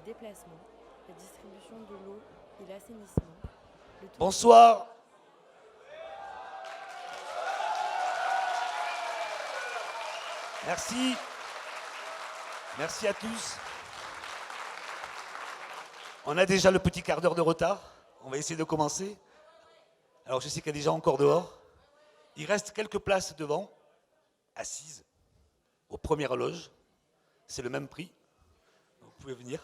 déplacements, la distribution de l'eau et l'assainissement. Bonsoir. Merci. Merci à tous. On a déjà le petit quart d'heure de retard. On va essayer de commencer. Alors je sais qu'il y a des gens encore dehors. Il reste quelques places devant, assises, aux premières loges. C'est le même prix. Vous pouvez venir.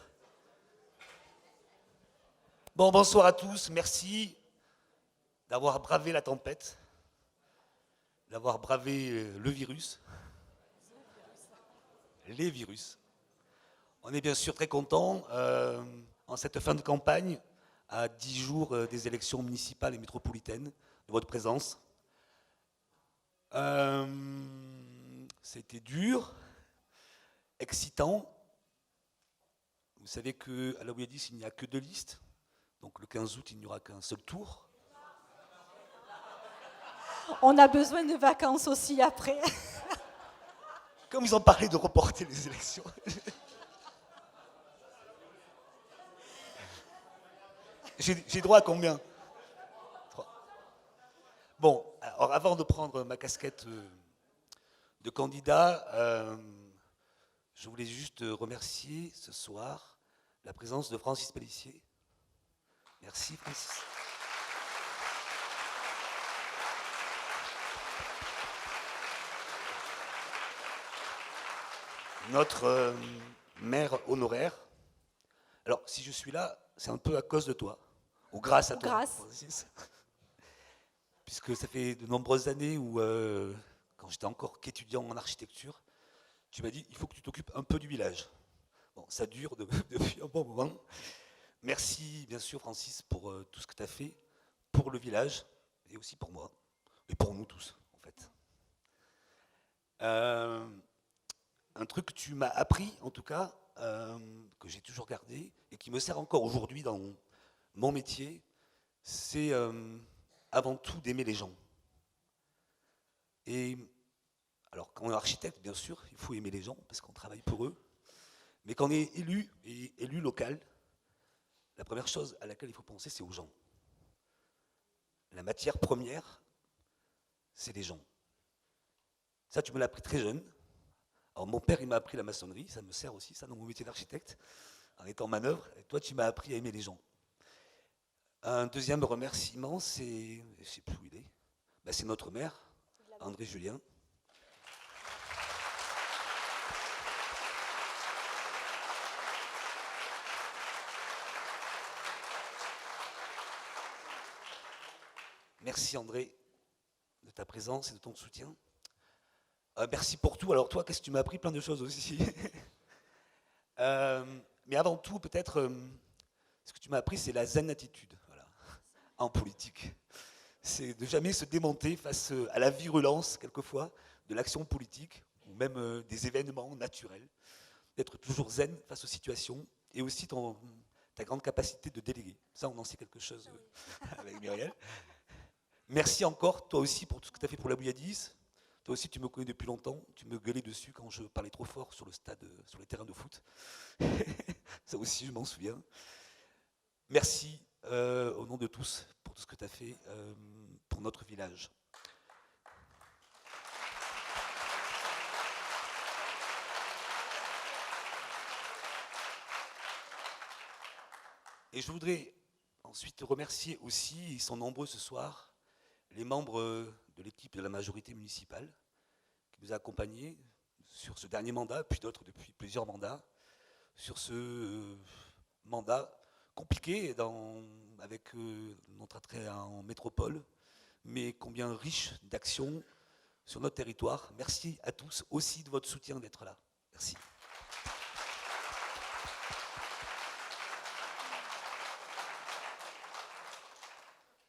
Bon, bonsoir à tous. Merci d'avoir bravé la tempête, d'avoir bravé le virus, les virus. On est bien sûr très contents en cette fin de campagne, à 10 jours des élections municipales et métropolitaines, de votre présence. C'était dur, excitant. Vous savez qu'à la Ouiadis, il n'y a que 2 listes. Donc le 15 août, il n'y aura qu'un seul tour. On a besoin de vacances aussi après. Comme ils ont parlé de reporter les élections. J'ai droit à combien? 3. Bon, alors avant de prendre ma casquette de candidat, je voulais juste remercier ce soir la présence de Francis Pellissier. Merci Francis. Notre maire honoraire. Alors, si je suis là, c'est un peu à cause de toi, ou grâce à toi, Grâce. Francis. Puisque ça fait de nombreuses années où, quand j'étais encore qu'étudiant en architecture, tu m'as dit, il faut que tu t'occupes un peu du village. Bon, ça dure depuis un bon moment. Merci, bien sûr, Francis, pour tout ce que tu as fait pour le village, et aussi pour moi, et pour nous tous, en fait. Un truc que tu m'as appris, en tout cas, que j'ai toujours gardé, et qui me sert encore aujourd'hui dans mon métier, c'est avant tout d'aimer les gens. Et alors, quand on est architecte, bien sûr, il faut aimer les gens, parce qu'on travaille pour eux. Mais quand on est élu, et élu local, la première chose à laquelle il faut penser, c'est aux gens. La matière première, c'est les gens. Ça, tu me l'as appris très jeune. Alors, mon père, il m'a appris la maçonnerie, ça me sert aussi, ça, dans mon métier d'architecte, en étant manœuvre. Et toi, tu m'as appris à aimer les gens. Un deuxième remerciement, c'est, je ne sais plus où il est, ben, c'est notre maire, André Julien. Merci André de ta présence et de ton soutien. Merci pour tout. Alors toi, qu'est-ce que tu m'as appris? Plein de choses aussi. Mais avant tout, peut-être, ce que tu m'as appris, c'est la zen attitude, voilà, en politique. C'est de jamais se démonter face à la virulence, quelquefois, de l'action politique, ou même des événements naturels. D'être toujours zen face aux situations, et aussi ta grande capacité de déléguer. Ça, on en sait quelque chose avec Muriel. Merci encore, toi aussi, pour tout ce que tu as fait pour la Bouilladis. Toi aussi, tu me connais depuis longtemps. Tu me gueulais dessus quand je parlais trop fort sur le stade, sur les terrains de foot. Ça aussi, je m'en souviens. Merci au nom de tous pour tout ce que tu as fait pour notre village. Et je voudrais ensuite remercier aussi, ils sont nombreux ce soir, les membres de l'équipe de la majorité municipale qui nous a accompagnés sur ce dernier mandat, puis d'autres depuis plusieurs mandats, sur ce mandat compliqué avec notre attrait en métropole, mais combien riche d'actions sur notre territoire. Merci à tous aussi de votre soutien d'être là. Merci.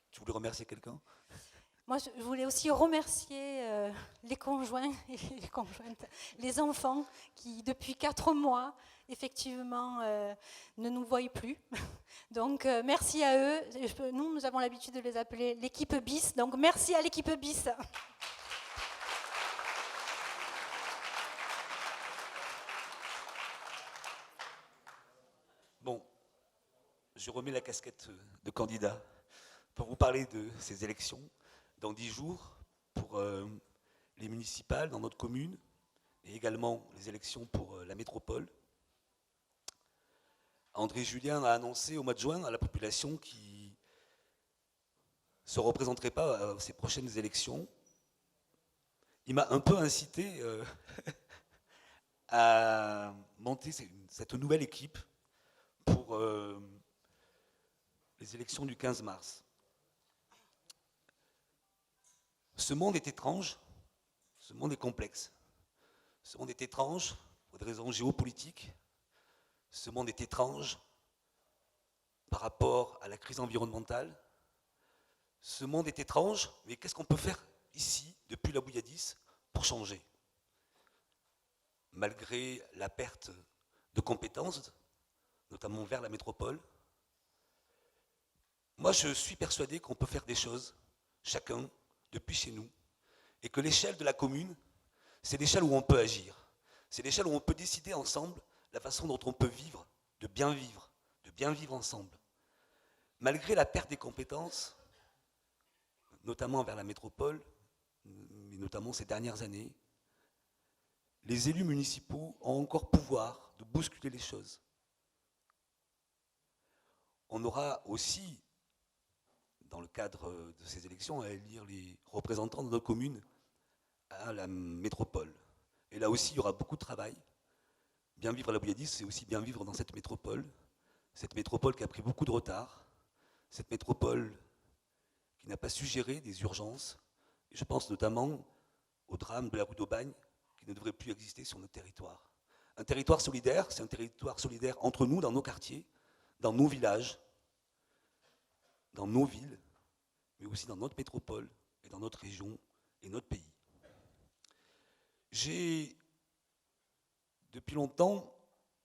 Tu voulais remercier quelqu'un ? Moi, je voulais aussi remercier les conjoints et les conjointes, les enfants qui, depuis 4 mois, effectivement, ne nous voient plus. Donc, merci à eux. Nous avons l'habitude de les appeler l'équipe BIS. Donc, merci à l'équipe BIS. Bon, je remets la casquette de candidat pour vous parler de ces élections dans 10 jours pour les municipales dans notre commune et également les élections pour la métropole. André Julien a annoncé au mois de juin à la population qu'il ne se représenterait pas à ces prochaines élections. Il m'a un peu incité à monter cette nouvelle équipe pour les élections du 15 mars. Ce monde est étrange, ce monde est complexe. Ce monde est étrange pour des raisons géopolitiques. Ce monde est étrange par rapport à la crise environnementale. Ce monde est étrange, mais qu'est-ce qu'on peut faire ici, depuis la Bouilladis, pour changer? Malgré la perte de compétences, notamment vers la métropole, moi je suis persuadé qu'on peut faire des choses, chacun, depuis chez nous, et que l'échelle de la commune, c'est l'échelle où on peut agir. C'est l'échelle où on peut décider ensemble la façon dont on peut vivre, de bien vivre ensemble. Malgré la perte des compétences, notamment vers la métropole, mais notamment ces dernières années, les élus municipaux ont encore pouvoir de bousculer les choses. On aura aussi, dans le cadre de ces élections, à élire les représentants de notre commune à la métropole. Et là aussi, il y aura beaucoup de travail. Bien vivre à la Bouilladis, c'est aussi bien vivre dans cette métropole qui a pris beaucoup de retard, cette métropole qui n'a pas su gérer des urgences. Et je pense notamment au drame de la rue d'Aubagne, qui ne devrait plus exister sur notre territoire. Un territoire solidaire, c'est un territoire solidaire entre nous, dans nos quartiers, dans nos villages, dans nos villes, mais aussi dans notre métropole et dans notre région et notre pays. J'ai, depuis longtemps,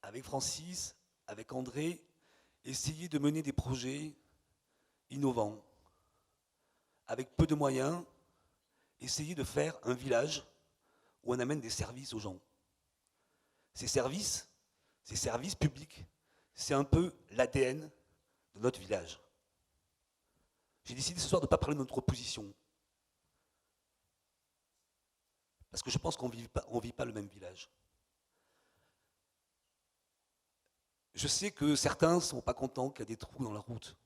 avec Francis, avec André, essayé de mener des projets innovants, avec peu de moyens, essayer de faire un village où on amène des services aux gens. Ces services publics, c'est un peu l'ADN de notre village. J'ai décidé ce soir de ne pas parler de notre opposition. Parce que je pense qu'on ne vit pas le même village. Je sais que certains ne sont pas contents qu'il y a des trous dans la route.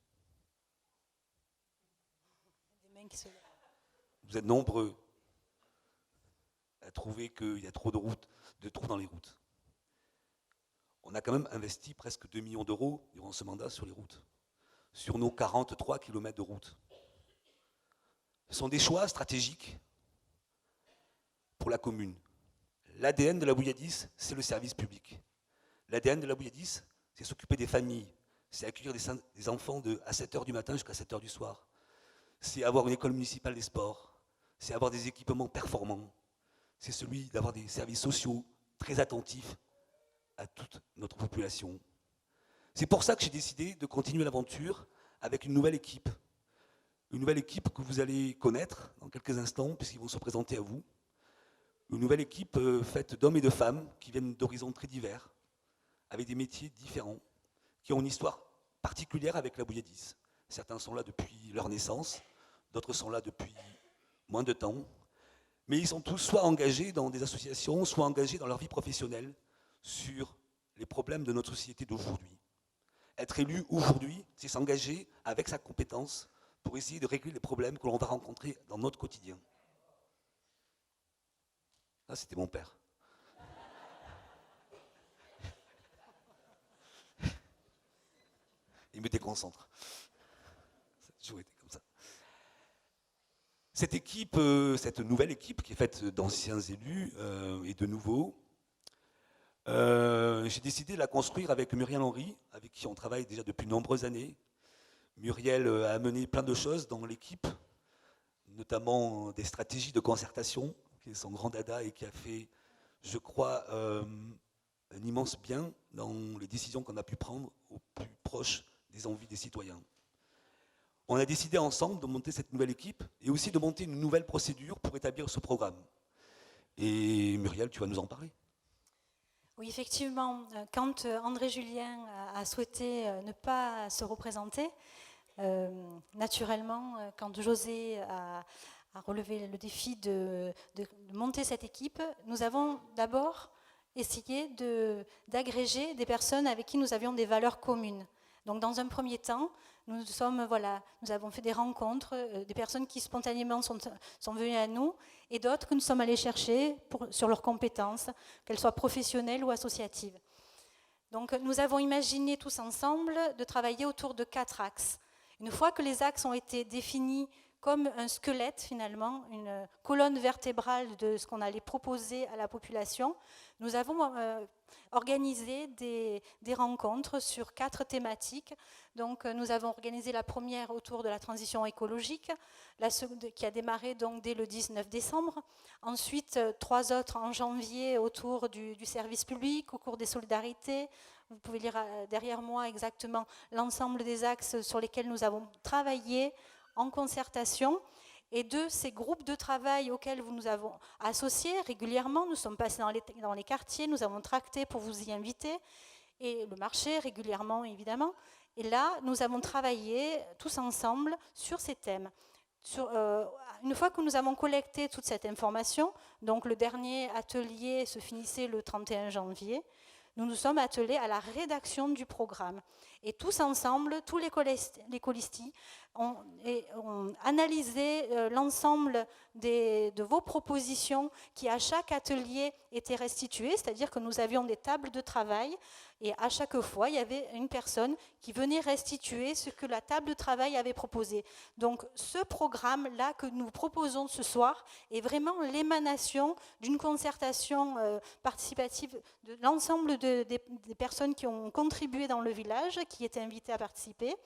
Vous êtes nombreux à trouver qu'il y a trop de trous dans les routes. On a quand même investi presque 2 millions d'euros durant ce mandat sur les routes, sur nos 43 km de route. Ce sont des choix stratégiques pour la commune. L'ADN de la Bouilladis, c'est le service public. L'ADN de la Bouilladis, c'est s'occuper des familles, c'est accueillir des enfants à 7h du matin jusqu'à 7h du soir. C'est avoir une école municipale des sports, c'est avoir des équipements performants, c'est celui d'avoir des services sociaux très attentifs à toute notre population. C'est pour ça que j'ai décidé de continuer l'aventure avec une nouvelle équipe que vous allez connaître dans quelques instants, puisqu'ils vont se présenter à vous. Une nouvelle équipe faite d'hommes et de femmes qui viennent d'horizons très divers, avec des métiers différents, qui ont une histoire particulière avec la Bouilladis. Certains sont là depuis leur naissance, d'autres sont là depuis moins de temps, mais ils sont tous soit engagés dans des associations, soit engagés dans leur vie professionnelle sur les problèmes de notre société d'aujourd'hui. Être élu aujourd'hui, c'est s'engager avec sa compétence pour essayer de régler les problèmes que l'on va rencontrer dans notre quotidien. Là, c'était mon père. Il me déconcentre. Ça a toujours été comme ça. Cette équipe, cette nouvelle équipe qui est faite d'anciens élus et de nouveaux, j'ai décidé de la construire avec Muriel Henry, avec qui on travaille déjà depuis de nombreuses années. Muriel a amené plein de choses dans l'équipe, notamment des stratégies de concertation, qui est son grand dada et qui a fait, je crois, un immense bien dans les décisions qu'on a pu prendre au plus proche des envies des citoyens. On a décidé ensemble de monter cette nouvelle équipe et aussi de monter une nouvelle procédure pour établir ce programme. Et Muriel, tu vas nous en parler. Oui, effectivement, quand André Julien a souhaité ne pas se représenter, naturellement, quand José a relevé le défi de monter cette équipe, nous avons d'abord essayé d'agréger des personnes avec qui nous avions des valeurs communes. Donc dans un premier temps, nous avons fait des rencontres, des personnes qui spontanément sont venues à nous, et d'autres que nous sommes allés chercher sur leurs compétences, qu'elles soient professionnelles ou associatives. Donc nous avons imaginé tous ensemble de travailler autour de 4 axes. Une fois que les axes ont été définis comme un squelette finalement, une colonne vertébrale de ce qu'on allait proposer à la population, nous avons organisé des rencontres sur 4 thématiques. Donc nous avons organisé la première autour de la transition écologique, qui a démarré donc dès le 19 décembre. Ensuite, 3 autres en janvier autour du service public, au cours des solidarités. Vous pouvez lire derrière moi exactement l'ensemble des axes sur lesquels nous avons travaillé en concertation. Et de ces groupes de travail auxquels nous avons associés régulièrement, nous sommes passés dans les quartiers, nous avons tracté pour vous y inviter, et le marché régulièrement évidemment. Et là, nous avons travaillé tous ensemble sur ces thèmes. Une fois que nous avons collecté toute cette information, donc le dernier atelier se finissait le 31 janvier, nous nous sommes attelés à la rédaction du programme. Et tous ensemble, tous les colistis ont analysé l'ensemble de vos propositions qui à chaque atelier étaient restituées, c'est-à-dire que nous avions des tables de travail et à chaque fois, il y avait une personne qui venait restituer ce que la table de travail avait proposé. Donc ce programme-là que nous proposons ce soir est vraiment l'émanation d'une concertation participative de l'ensemble des personnes qui ont contribué dans le village, qui étaient invitées à participer.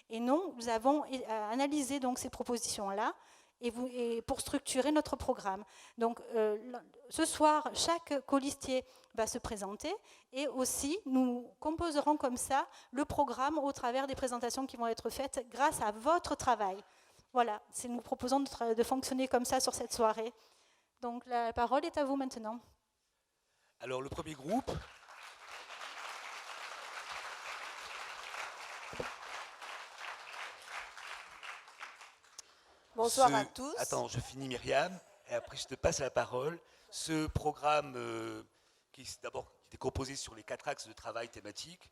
Et nous avons analysé donc ces propositions-là et pour structurer notre programme. Donc ce soir, chaque colistier va se présenter et aussi nous composerons comme ça le programme au travers des présentations qui vont être faites grâce à votre travail. Voilà, nous proposons de fonctionner comme ça sur cette soirée. Donc la parole est à vous maintenant. Alors le premier groupe... Bonsoir à tous. Attends, je finis Myriam, et après je te passe la parole. Ce programme qui était composé sur les 4 axes de travail thématiques,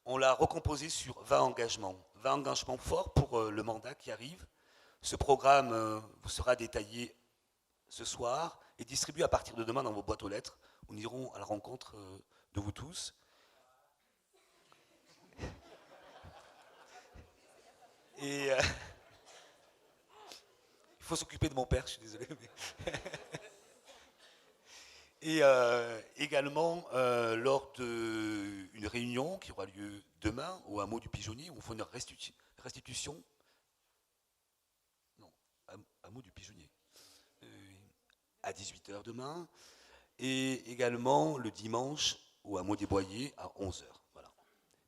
on l'a recomposé sur 20 engagements. 20 engagements forts pour le mandat qui arrive. Ce programme vous sera détaillé ce soir et distribué à partir de demain dans vos boîtes aux lettres. Nous irons à la rencontre de vous tous. Et... il faut s'occuper de mon père, je suis désolé. Mais et également, lors d'une réunion qui aura lieu demain au hameau du Pigeonnier, où on fait une restitution. Non, hameau du Pigeonnier. À 18h demain. Et également le dimanche au hameau des Boyers à 11h. Voilà.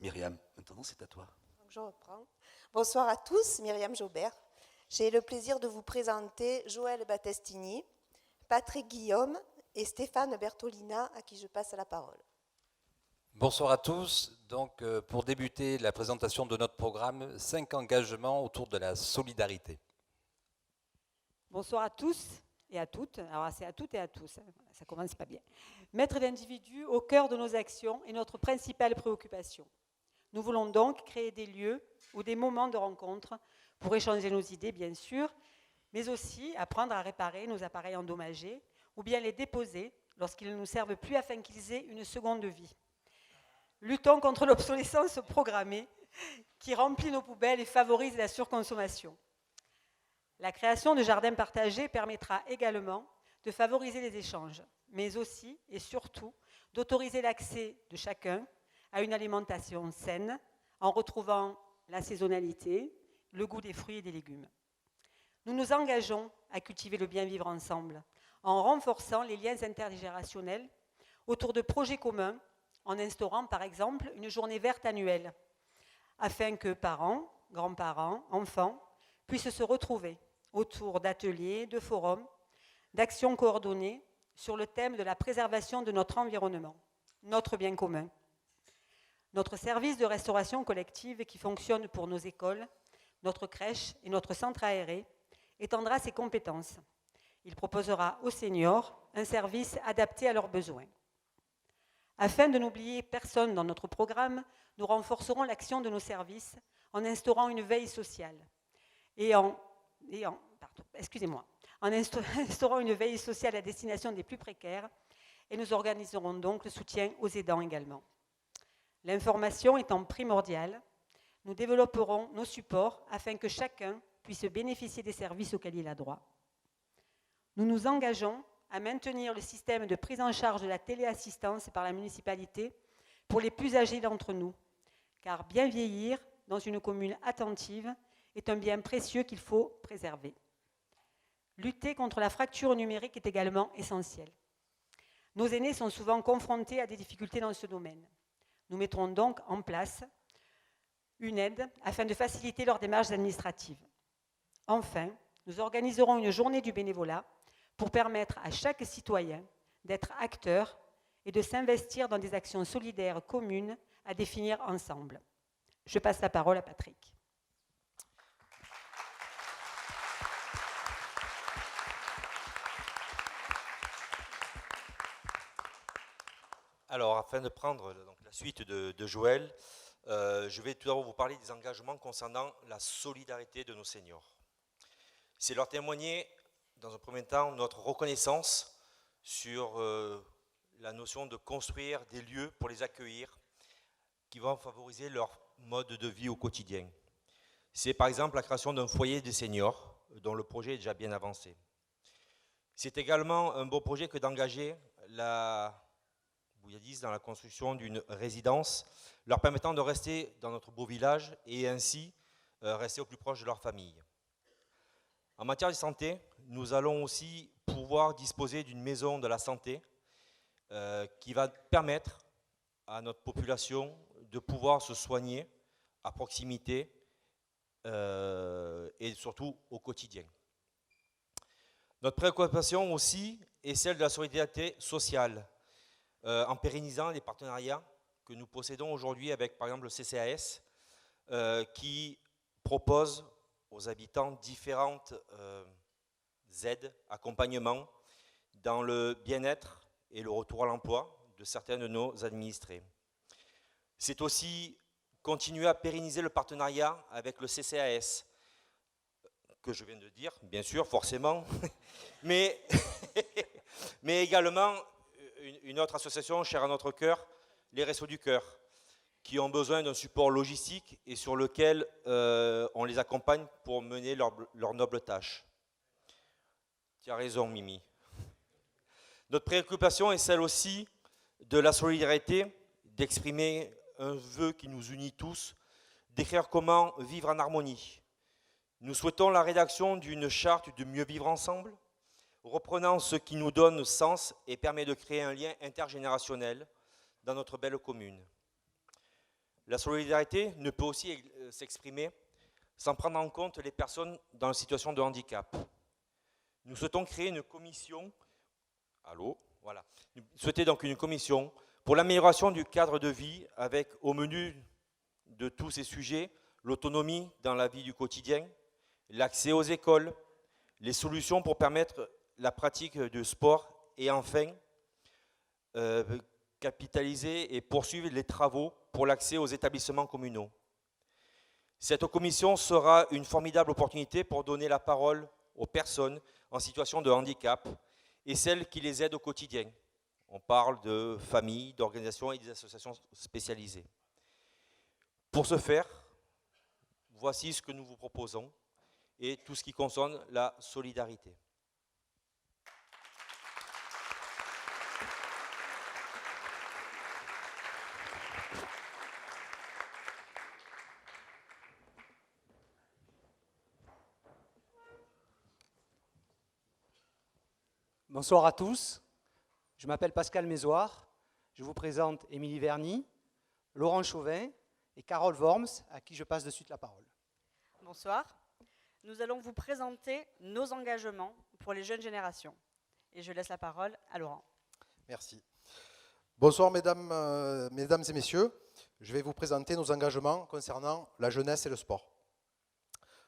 Myriam, maintenant c'est à toi. Donc je reprends. Bonsoir à tous, Myriam Jaubert. J'ai le plaisir de vous présenter Joël Battestini, Patrick Guillaume et Stéphane Bertolina, à qui je passe la parole. Bonsoir à tous. Donc, pour débuter la présentation de notre programme, 5 engagements autour de la solidarité. Bonsoir à tous et à toutes. Alors, c'est à toutes et à tous, ça commence pas bien. Mettre l'individu au cœur de nos actions est notre principale préoccupation. Nous voulons donc créer des lieux ou des moments de rencontre pour échanger nos idées, bien sûr, mais aussi apprendre à réparer nos appareils endommagés ou bien les déposer lorsqu'ils ne nous servent plus afin qu'ils aient une seconde vie. Luttons contre l'obsolescence programmée qui remplit nos poubelles et favorise la surconsommation. La création de jardins partagés permettra également de favoriser les échanges, mais aussi et surtout d'autoriser l'accès de chacun à une alimentation saine en retrouvant la saisonnalité, le goût des fruits et des légumes. Nous nous engageons à cultiver le bien vivre ensemble en renforçant les liens intergénérationnels autour de projets communs, en instaurant par exemple une journée verte annuelle, afin que parents, grands-parents, enfants puissent se retrouver autour d'ateliers, de forums, d'actions coordonnées sur le thème de la préservation de notre environnement. notre bien commun. Notre service de restauration collective qui fonctionne pour nos écoles, notre crèche et notre centre aéré étendra ses compétences. Il proposera aux seniors un service adapté à leurs besoins. Afin de n'oublier personne dans notre programme, nous renforcerons l'action de nos services en instaurant une veille sociale en instaurant une veille sociale à destination des plus précaires, et nous organiserons donc le soutien aux aidants également. L'information étant primordiale, nous développerons nos supports afin que chacun puisse bénéficier des services auxquels il a droit. Nous nous engageons à maintenir le système de prise en charge de la téléassistance par la municipalité pour les plus âgés d'entre nous, car bien vieillir dans une commune attentive est un bien précieux qu'il faut préserver. Lutter contre la fracture numérique est également essentiel. Nos aînés sont souvent confrontés à des difficultés dans ce domaine. Nous mettrons donc en place une aide afin de faciliter leurs démarches administratives. Enfin, nous organiserons une journée du bénévolat pour permettre à chaque citoyen d'être acteur et de s'investir dans des actions solidaires communes à définir ensemble. Je passe la parole à Patrick. Alors, afin de prendre la suite de Joël, je vais tout d'abord vous parler des engagements concernant la solidarité de nos seniors. C'est leur témoigner, dans un premier temps, notre reconnaissance sur la notion de construire des lieux pour les accueillir, qui vont favoriser leur mode de vie au quotidien. C'est par exemple la création d'un foyer des seniors, dont le projet est déjà bien avancé. C'est également un beau projet que d'engager la Bouilladis dans la construction d'une résidence, leur permettant de rester dans notre beau village et ainsi rester au plus proche de leur famille. En matière de santé, nous allons aussi pouvoir disposer d'une maison de la santé qui va permettre à notre population de pouvoir se soigner à proximité et surtout au quotidien. Notre préoccupation aussi est celle de la solidarité sociale, en pérennisant les partenariats que nous possédons aujourd'hui avec, par exemple, le CCAS, qui propose aux habitants différentes aides, accompagnements dans le bien-être et le retour à l'emploi de certains de nos administrés. C'est aussi continuer à pérenniser le partenariat avec le CCAS, que je viens de dire, bien sûr, forcément, mais également une autre association chère à notre cœur, les Restos du Cœur, qui ont besoin d'un support logistique et sur lequel on les accompagne pour mener leur noble tâche. Tu as raison, Mimi. Notre préoccupation est celle aussi de la solidarité, d'exprimer un vœu qui nous unit tous, d'écrire comment vivre en harmonie. Nous souhaitons la rédaction d'une charte de mieux vivre ensemble, reprenant ce qui nous donne sens et permet de créer un lien intergénérationnel dans notre belle commune. La solidarité ne peut aussi s'exprimer sans prendre en compte les personnes dans une situation de handicap. Nous souhaitons créer une commission, Nous souhaitons donc une commission pour l'amélioration du cadre de vie avec au menu de tous ces sujets l'autonomie dans la vie du quotidien, l'accès aux écoles, les solutions pour permettre la pratique du sport et enfin capitaliser et poursuivre les travaux pour l'accès aux établissements communaux. Cette commission sera une formidable opportunité pour donner la parole aux personnes en situation de handicap et celles qui les aident au quotidien. On parle de familles, d'organisations et des associations spécialisées. Pour ce faire, voici ce que nous vous proposons et tout ce qui concerne la solidarité. Bonsoir à tous, je m'appelle Pascal Mézoard, je vous présente Émilie Verny, Laurent Chauvin et Carole Worms, à qui je passe de suite la parole. Bonsoir, nous allons vous présenter nos engagements pour les jeunes générations. Et je laisse la parole à Laurent. Merci. Bonsoir mesdames et messieurs. Je vais vous présenter nos engagements concernant la jeunesse et le sport.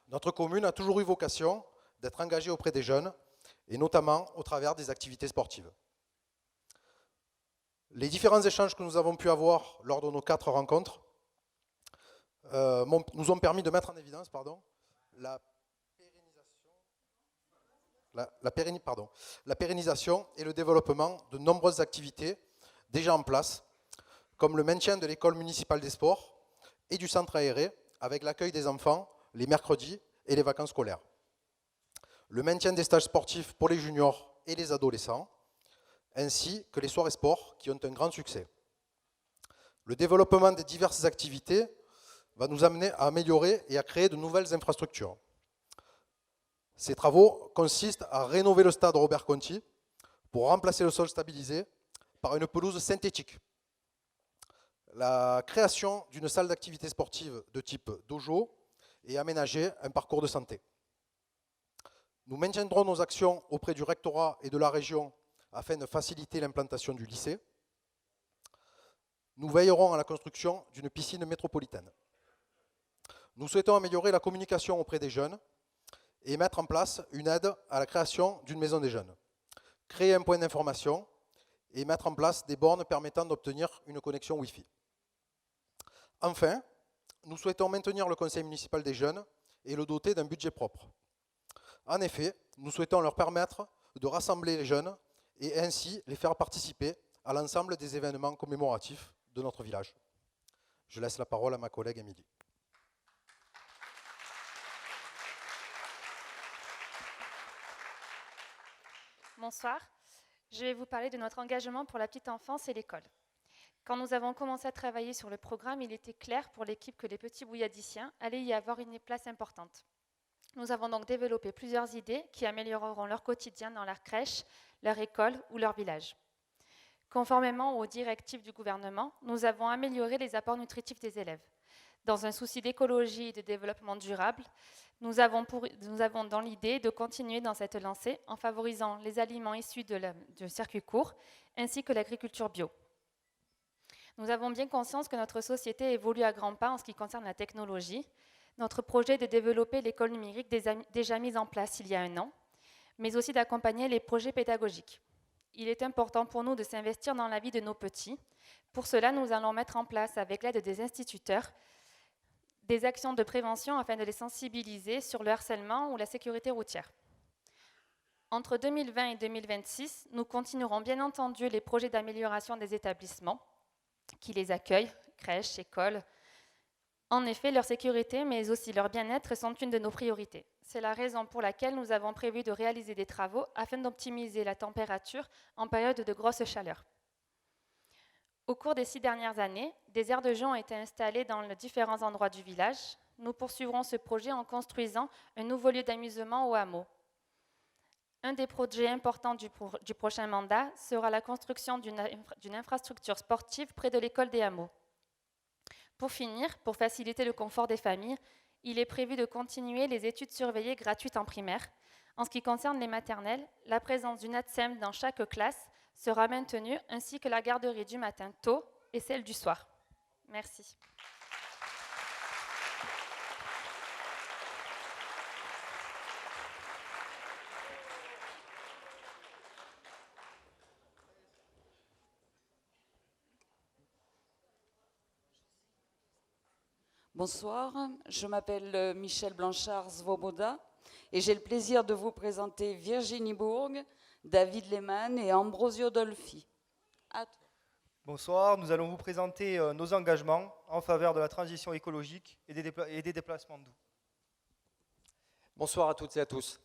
Notre commune a toujours eu vocation d'être engagée auprès des jeunes, et notamment au travers des activités sportives. Les différents échanges que nous avons pu avoir lors de nos 4 rencontres nous ont permis de mettre en évidence la pérennisation et le développement de nombreuses activités déjà en place, comme le maintien de l'école municipale des sports et du centre aéré, avec l'accueil des enfants les mercredis et les vacances scolaires. Le maintien des stages sportifs pour les juniors et les adolescents, ainsi que les soirées sport qui ont un grand succès. Le développement des diverses activités va nous amener à améliorer et à créer de nouvelles infrastructures. Ces travaux consistent à rénover le stade Robert Conti pour remplacer le sol stabilisé par une pelouse synthétique. La création d'une salle d'activité sportive de type dojo et aménager un parcours de santé. Nous maintiendrons nos actions auprès du rectorat et de la région afin de faciliter l'implantation du lycée. Nous veillerons à la construction d'une piscine métropolitaine. Nous souhaitons améliorer la communication auprès des jeunes et mettre en place une aide à la création d'une maison des jeunes. Créer un point d'information et mettre en place des bornes permettant d'obtenir une connexion Wi-Fi. Enfin, nous souhaitons maintenir le conseil municipal des jeunes et le doter d'un budget propre. En effet, nous souhaitons leur permettre de rassembler les jeunes et ainsi les faire participer à l'ensemble des événements commémoratifs de notre village. Je laisse la parole à ma collègue Émilie. Bonsoir, je vais vous parler de notre engagement pour la petite enfance et l'école. Quand nous avons commencé à travailler sur le programme, il était clair pour l'équipe que les petits bouilladiciens allaient y avoir une place importante. Nous avons donc développé plusieurs idées qui amélioreront leur quotidien dans leur crèche, leur école ou leur village. Conformément aux directives du gouvernement, nous avons amélioré les apports nutritifs des élèves. Dans un souci d'écologie et de développement durable, nous avons dans l'idée de continuer dans cette lancée en favorisant les aliments issus du circuit court ainsi que l'agriculture bio. Nous avons bien conscience que notre société évolue à grands pas en ce qui concerne la technologie. Notre projet est de développer l'école numérique déjà mise en place il y a 1 an, mais aussi d'accompagner les projets pédagogiques. Il est important pour nous de s'investir dans la vie de nos petits. Pour cela, nous allons mettre en place, avec l'aide des instituteurs, des actions de prévention afin de les sensibiliser sur le harcèlement ou la sécurité routière. Entre 2020 et 2026, nous continuerons bien entendu les projets d'amélioration des établissements qui les accueillent, crèches, écoles. En effet, leur sécurité, mais aussi leur bien-être sont une de nos priorités. C'est la raison pour laquelle nous avons prévu de réaliser des travaux afin d'optimiser la température en période de grosse chaleur. Au cours des 6 dernières années, des aires de jeu ont été installées dans les différents endroits du village. Nous poursuivrons ce projet en construisant un nouveau lieu d'amusement au hameau. Un des projets importants du prochain mandat sera la construction d'une infrastructure sportive près de l'école des hameaux. Pour finir, pour faciliter le confort des familles, il est prévu de continuer les études surveillées gratuites en primaire. En ce qui concerne les maternelles, la présence d'une ATSEM dans chaque classe sera maintenue, ainsi que la garderie du matin tôt et celle du soir. Merci. Bonsoir, je m'appelle Michel Blanchard-Svoboda et j'ai le plaisir de vous présenter Virginie Bourg, David Lehmann et Ambrosio Dolfi. À toi. Bonsoir, nous allons vous présenter nos engagements en faveur de la transition écologique et des déplacements doux. Bonsoir à toutes et à tous.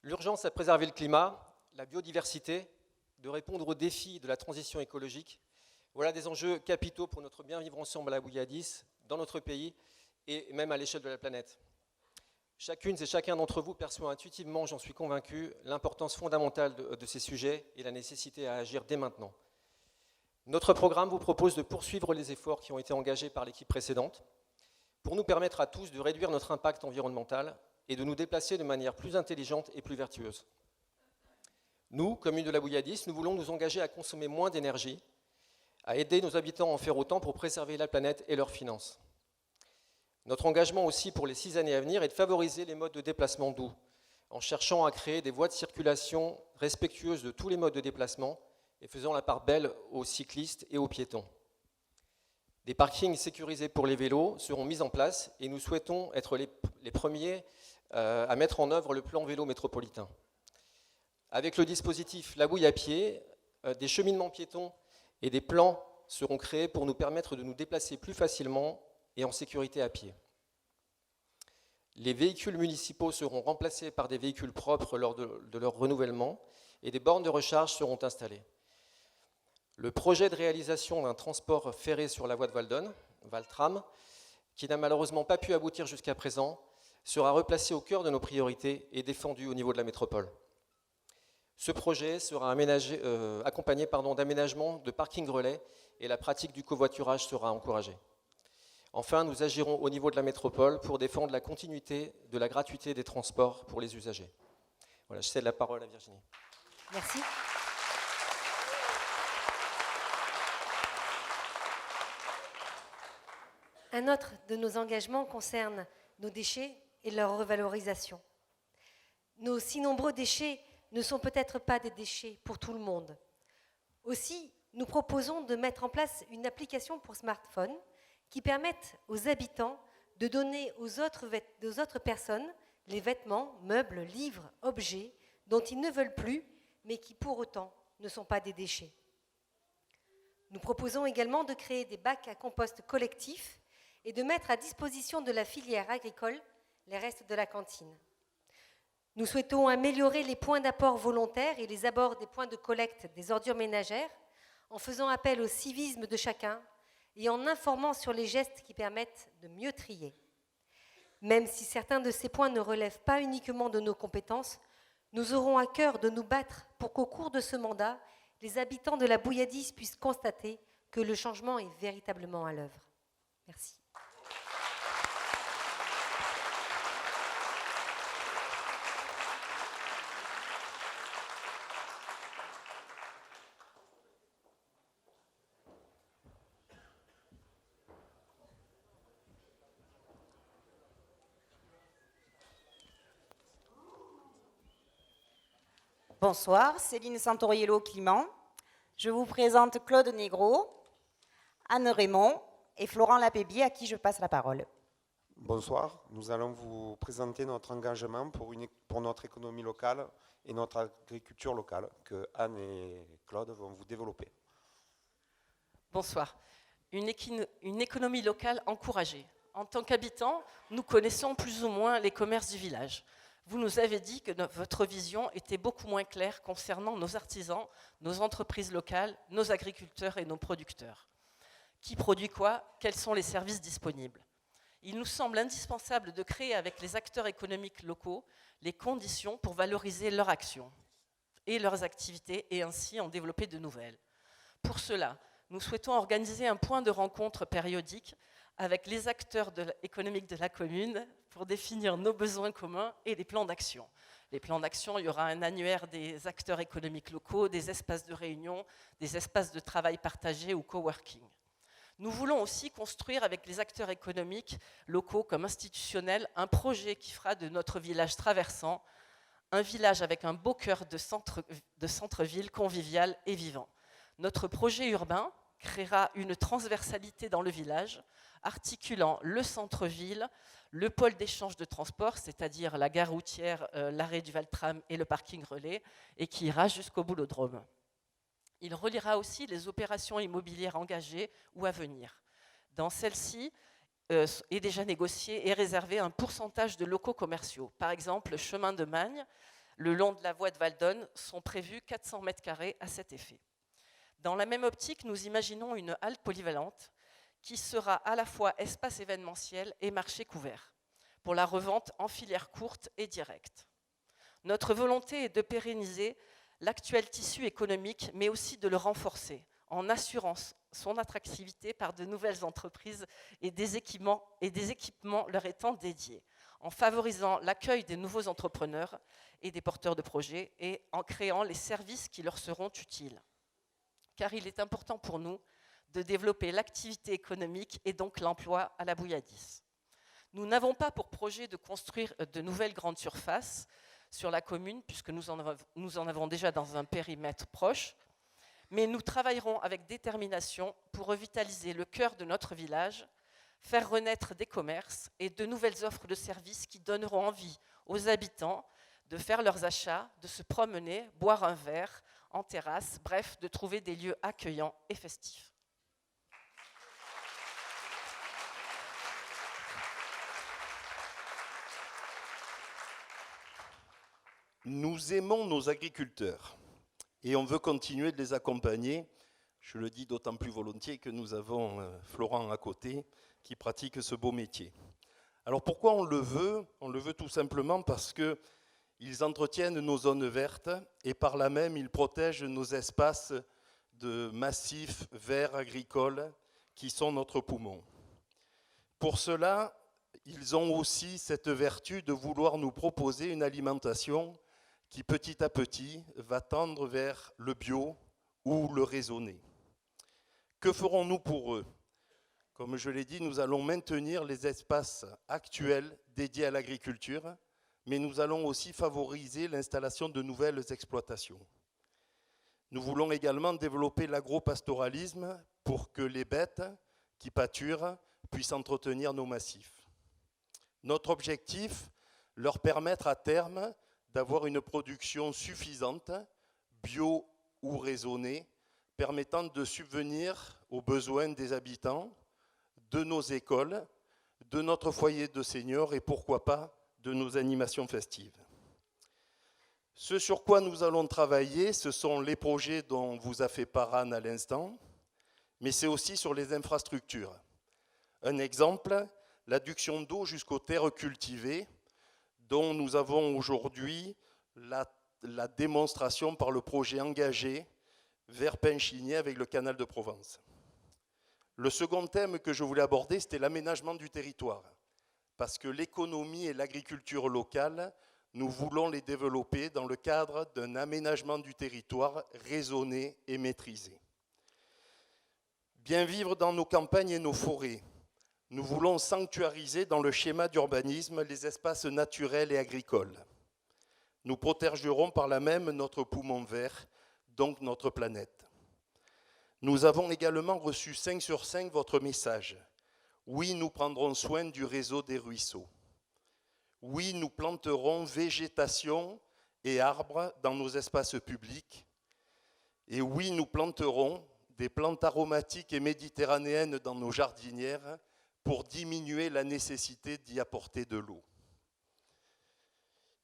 L'urgence à préserver le climat, la biodiversité, de répondre aux défis de la transition écologique, voilà des enjeux capitaux pour notre bien vivre ensemble à la Bouilladis, dans notre pays et même à l'échelle de la planète. Chacune et chacun d'entre vous perçoit intuitivement, j'en suis convaincu, l'importance fondamentale de ces sujets et la nécessité à agir dès maintenant. Notre programme vous propose de poursuivre les efforts qui ont été engagés par l'équipe précédente pour nous permettre à tous de réduire notre impact environnemental et de nous déplacer de manière plus intelligente et plus vertueuse. Nous, commune de la Bouilladis, nous voulons nous engager à consommer moins d'énergie, à aider nos habitants à en faire autant pour préserver la planète et leurs finances. Notre engagement aussi pour les 6 années à venir est de favoriser les modes de déplacement doux, en cherchant à créer des voies de circulation respectueuses de tous les modes de déplacement et faisant la part belle aux cyclistes et aux piétons. Des parkings sécurisés pour les vélos seront mis en place et nous souhaitons être les premiers à mettre en œuvre le plan vélo métropolitain. Avec le dispositif La Bouille à pied, des cheminements piétons et des plans seront créés pour nous permettre de nous déplacer plus facilement et en sécurité à pied. Les véhicules municipaux seront remplacés par des véhicules propres lors de leur renouvellement et des bornes de recharge seront installées. Le projet de réalisation d'un transport ferré sur la voie de Valdonne, Valtram, qui n'a malheureusement pas pu aboutir jusqu'à présent, sera replacé au cœur de nos priorités et défendu au niveau de la métropole. Ce projet sera accompagné d'aménagements de parking relais et la pratique du covoiturage sera encouragée. Enfin, nous agirons au niveau de la métropole pour défendre la continuité de la gratuité des transports pour les usagers. Voilà, je cède la parole à Virginie. Merci. Un autre de nos engagements concerne nos déchets et leur revalorisation. Nos si nombreux déchets ne sont peut-être pas des déchets pour tout le monde. Aussi, nous proposons de mettre en place une application pour smartphone qui permette aux habitants de donner aux autres personnes les vêtements, meubles, livres, objets dont ils ne veulent plus, mais qui pour autant ne sont pas des déchets. Nous proposons également de créer des bacs à compost collectifs et de mettre à disposition de la filière agricole les restes de la cantine. Nous souhaitons améliorer les points d'apport volontaires et les abords des points de collecte des ordures ménagères en faisant appel au civisme de chacun et en informant sur les gestes qui permettent de mieux trier. Même si certains de ces points ne relèvent pas uniquement de nos compétences, nous aurons à cœur de nous battre pour qu'au cours de ce mandat, les habitants de la Bouilladis puissent constater que le changement est véritablement à l'œuvre. Merci. Bonsoir, Céline Santoriello-Climent. Je vous présente Claude Négro, Anne Raymond et Florent Lapébier, à qui je passe la parole. Bonsoir, nous allons vous présenter notre engagement pour notre économie locale et notre agriculture locale, que Anne et Claude vont vous développer. Bonsoir. Une économie locale encouragée. En tant qu'habitants, nous connaissons plus ou moins les commerces du village. Vous nous avez dit que votre vision était beaucoup moins claire concernant nos artisans, nos entreprises locales, nos agriculteurs et nos producteurs. Qui produit quoi? Quels sont les services disponibles? Il nous semble indispensable de créer avec les acteurs économiques locaux les conditions pour valoriser leur action et leurs activités et ainsi en développer de nouvelles. Pour cela, nous souhaitons organiser un point de rencontre périodique avec les acteurs économiques de la commune pour définir nos besoins communs et les plans d'action. Les plans d'action, il y aura un annuaire des acteurs économiques locaux, des espaces de réunion, des espaces de travail partagés ou coworking. Nous voulons aussi construire avec les acteurs économiques locaux comme institutionnels un projet qui fera de notre village traversant un village avec un beau cœur de centre-ville convivial et vivant. Notre projet urbain créera une transversalité dans le village, articulant le centre-ville, le pôle d'échange de transport, c'est-à-dire la gare routière, l'arrêt du Valtram et le parking relais, et qui ira jusqu'au boulodrome. Il reliera aussi les opérations immobilières engagées ou à venir. Dans celles-ci, est déjà négocié et réservé un pourcentage de locaux commerciaux. Par exemple, le chemin de Magne, le long de la voie de Valdonne, sont prévus 400 m² à cet effet. Dans la même optique, nous imaginons une halle polyvalente qui sera à la fois espace événementiel et marché couvert, pour la revente en filière courte et directe. Notre volonté est de pérenniser l'actuel tissu économique, mais aussi de le renforcer, en assurant son attractivité par de nouvelles entreprises et des équipements leur étant dédiés. en favorisant l'accueil des nouveaux entrepreneurs et des porteurs de projets et en créant les services qui leur seront utiles. Car il est important pour nous de développer l'activité économique et donc l'emploi à la Bouilladis. Nous n'avons pas pour projet de construire de nouvelles grandes surfaces sur la commune, puisque nous en avons déjà dans un périmètre proche, mais nous travaillerons avec détermination pour revitaliser le cœur de notre village, faire renaître des commerces et de nouvelles offres de services qui donneront envie aux habitants de faire leurs achats, de se promener, boire un verre en terrasse, bref, de trouver des lieux accueillants et festifs. Nous aimons nos agriculteurs et on veut continuer de les accompagner. Je le dis d'autant plus volontiers que nous avons Florent à côté qui pratique ce beau métier. Alors pourquoi on le veut? On le veut tout simplement parce qu'ils entretiennent nos zones vertes et par là même ils protègent nos espaces de massifs verts agricoles qui sont notre poumon. Pour cela, ils ont aussi cette vertu de vouloir nous proposer une alimentation qui petit à petit va tendre vers le bio ou le raisonné. Que ferons-nous pour eux? Comme je l'ai dit, nous allons maintenir les espaces actuels dédiés à l'agriculture, mais nous allons aussi favoriser l'installation de nouvelles exploitations. Nous voulons également développer l'agropastoralisme pour que les bêtes qui pâturent puissent entretenir nos massifs. Notre objectif, leur permettre à terme d'avoir une production suffisante, bio ou raisonnée, permettant de subvenir aux besoins des habitants, de nos écoles, de notre foyer de seniors et pourquoi pas de nos animations festives. Ce sur quoi nous allons travailler, ce sont les projets dont vous a fait part Anne à l'instant, mais c'est aussi sur les infrastructures. Un exemple, l'adduction d'eau jusqu'aux terres cultivées, dont nous avons aujourd'hui la démonstration par le projet engagé vers Pinchigny avec le canal de Provence. Le second thème que je voulais aborder, c'était l'aménagement du territoire. Parce que l'économie et l'agriculture locale, nous voulons les développer dans le cadre d'un aménagement du territoire raisonné et maîtrisé. Bien vivre dans nos campagnes et nos forêts. Nous voulons sanctuariser dans le schéma d'urbanisme les espaces naturels et agricoles. Nous protégerons par là même notre poumon vert, donc notre planète. Nous avons également reçu 5 sur 5 votre message. Oui, nous prendrons soin du réseau des ruisseaux. Oui, nous planterons végétation et arbres dans nos espaces publics. Et oui, nous planterons des plantes aromatiques et méditerranéennes dans nos jardinières pour diminuer la nécessité d'y apporter de l'eau.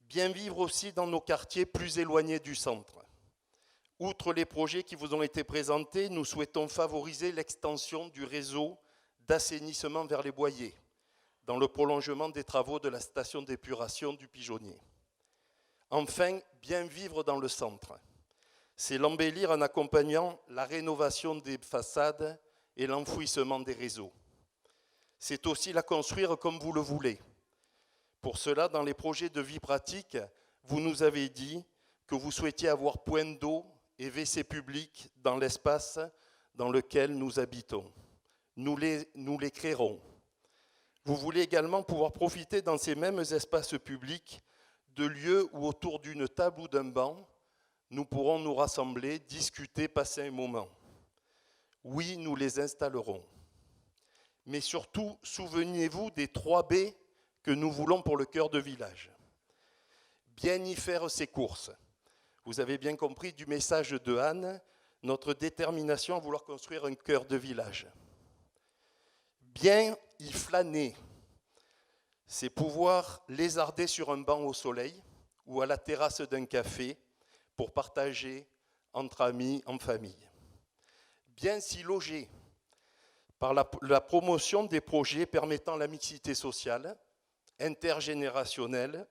Bien vivre aussi dans nos quartiers plus éloignés du centre. Outre les projets qui vous ont été présentés, nous souhaitons favoriser l'extension du réseau d'assainissement vers les boyers, dans le prolongement des travaux de la station d'épuration du Pigeonnier. Enfin, bien vivre dans le centre. C'est l'embellir en accompagnant la rénovation des façades et l'enfouissement des réseaux. C'est aussi la construire comme vous le voulez. Pour cela, dans les projets de vie pratique, vous nous avez dit que vous souhaitiez avoir point d'eau et WC public dans l'espace dans lequel nous habitons. Nous les créerons. Vous voulez également pouvoir profiter dans ces mêmes espaces publics de lieux où autour d'une table ou d'un banc, nous pourrons nous rassembler, discuter, passer un moment. Oui, nous les installerons. Mais surtout, souvenez-vous des 3 B que nous voulons pour le cœur de village. Bien y faire ses courses. Vous avez bien compris du message de Anne, notre détermination à vouloir construire un cœur de village. Bien y flâner, c'est pouvoir lézarder sur un banc au soleil ou à la terrasse d'un café pour partager entre amis, en famille. Bien s'y loger, par la promotion des projets permettant la mixité sociale, intergénérationnelle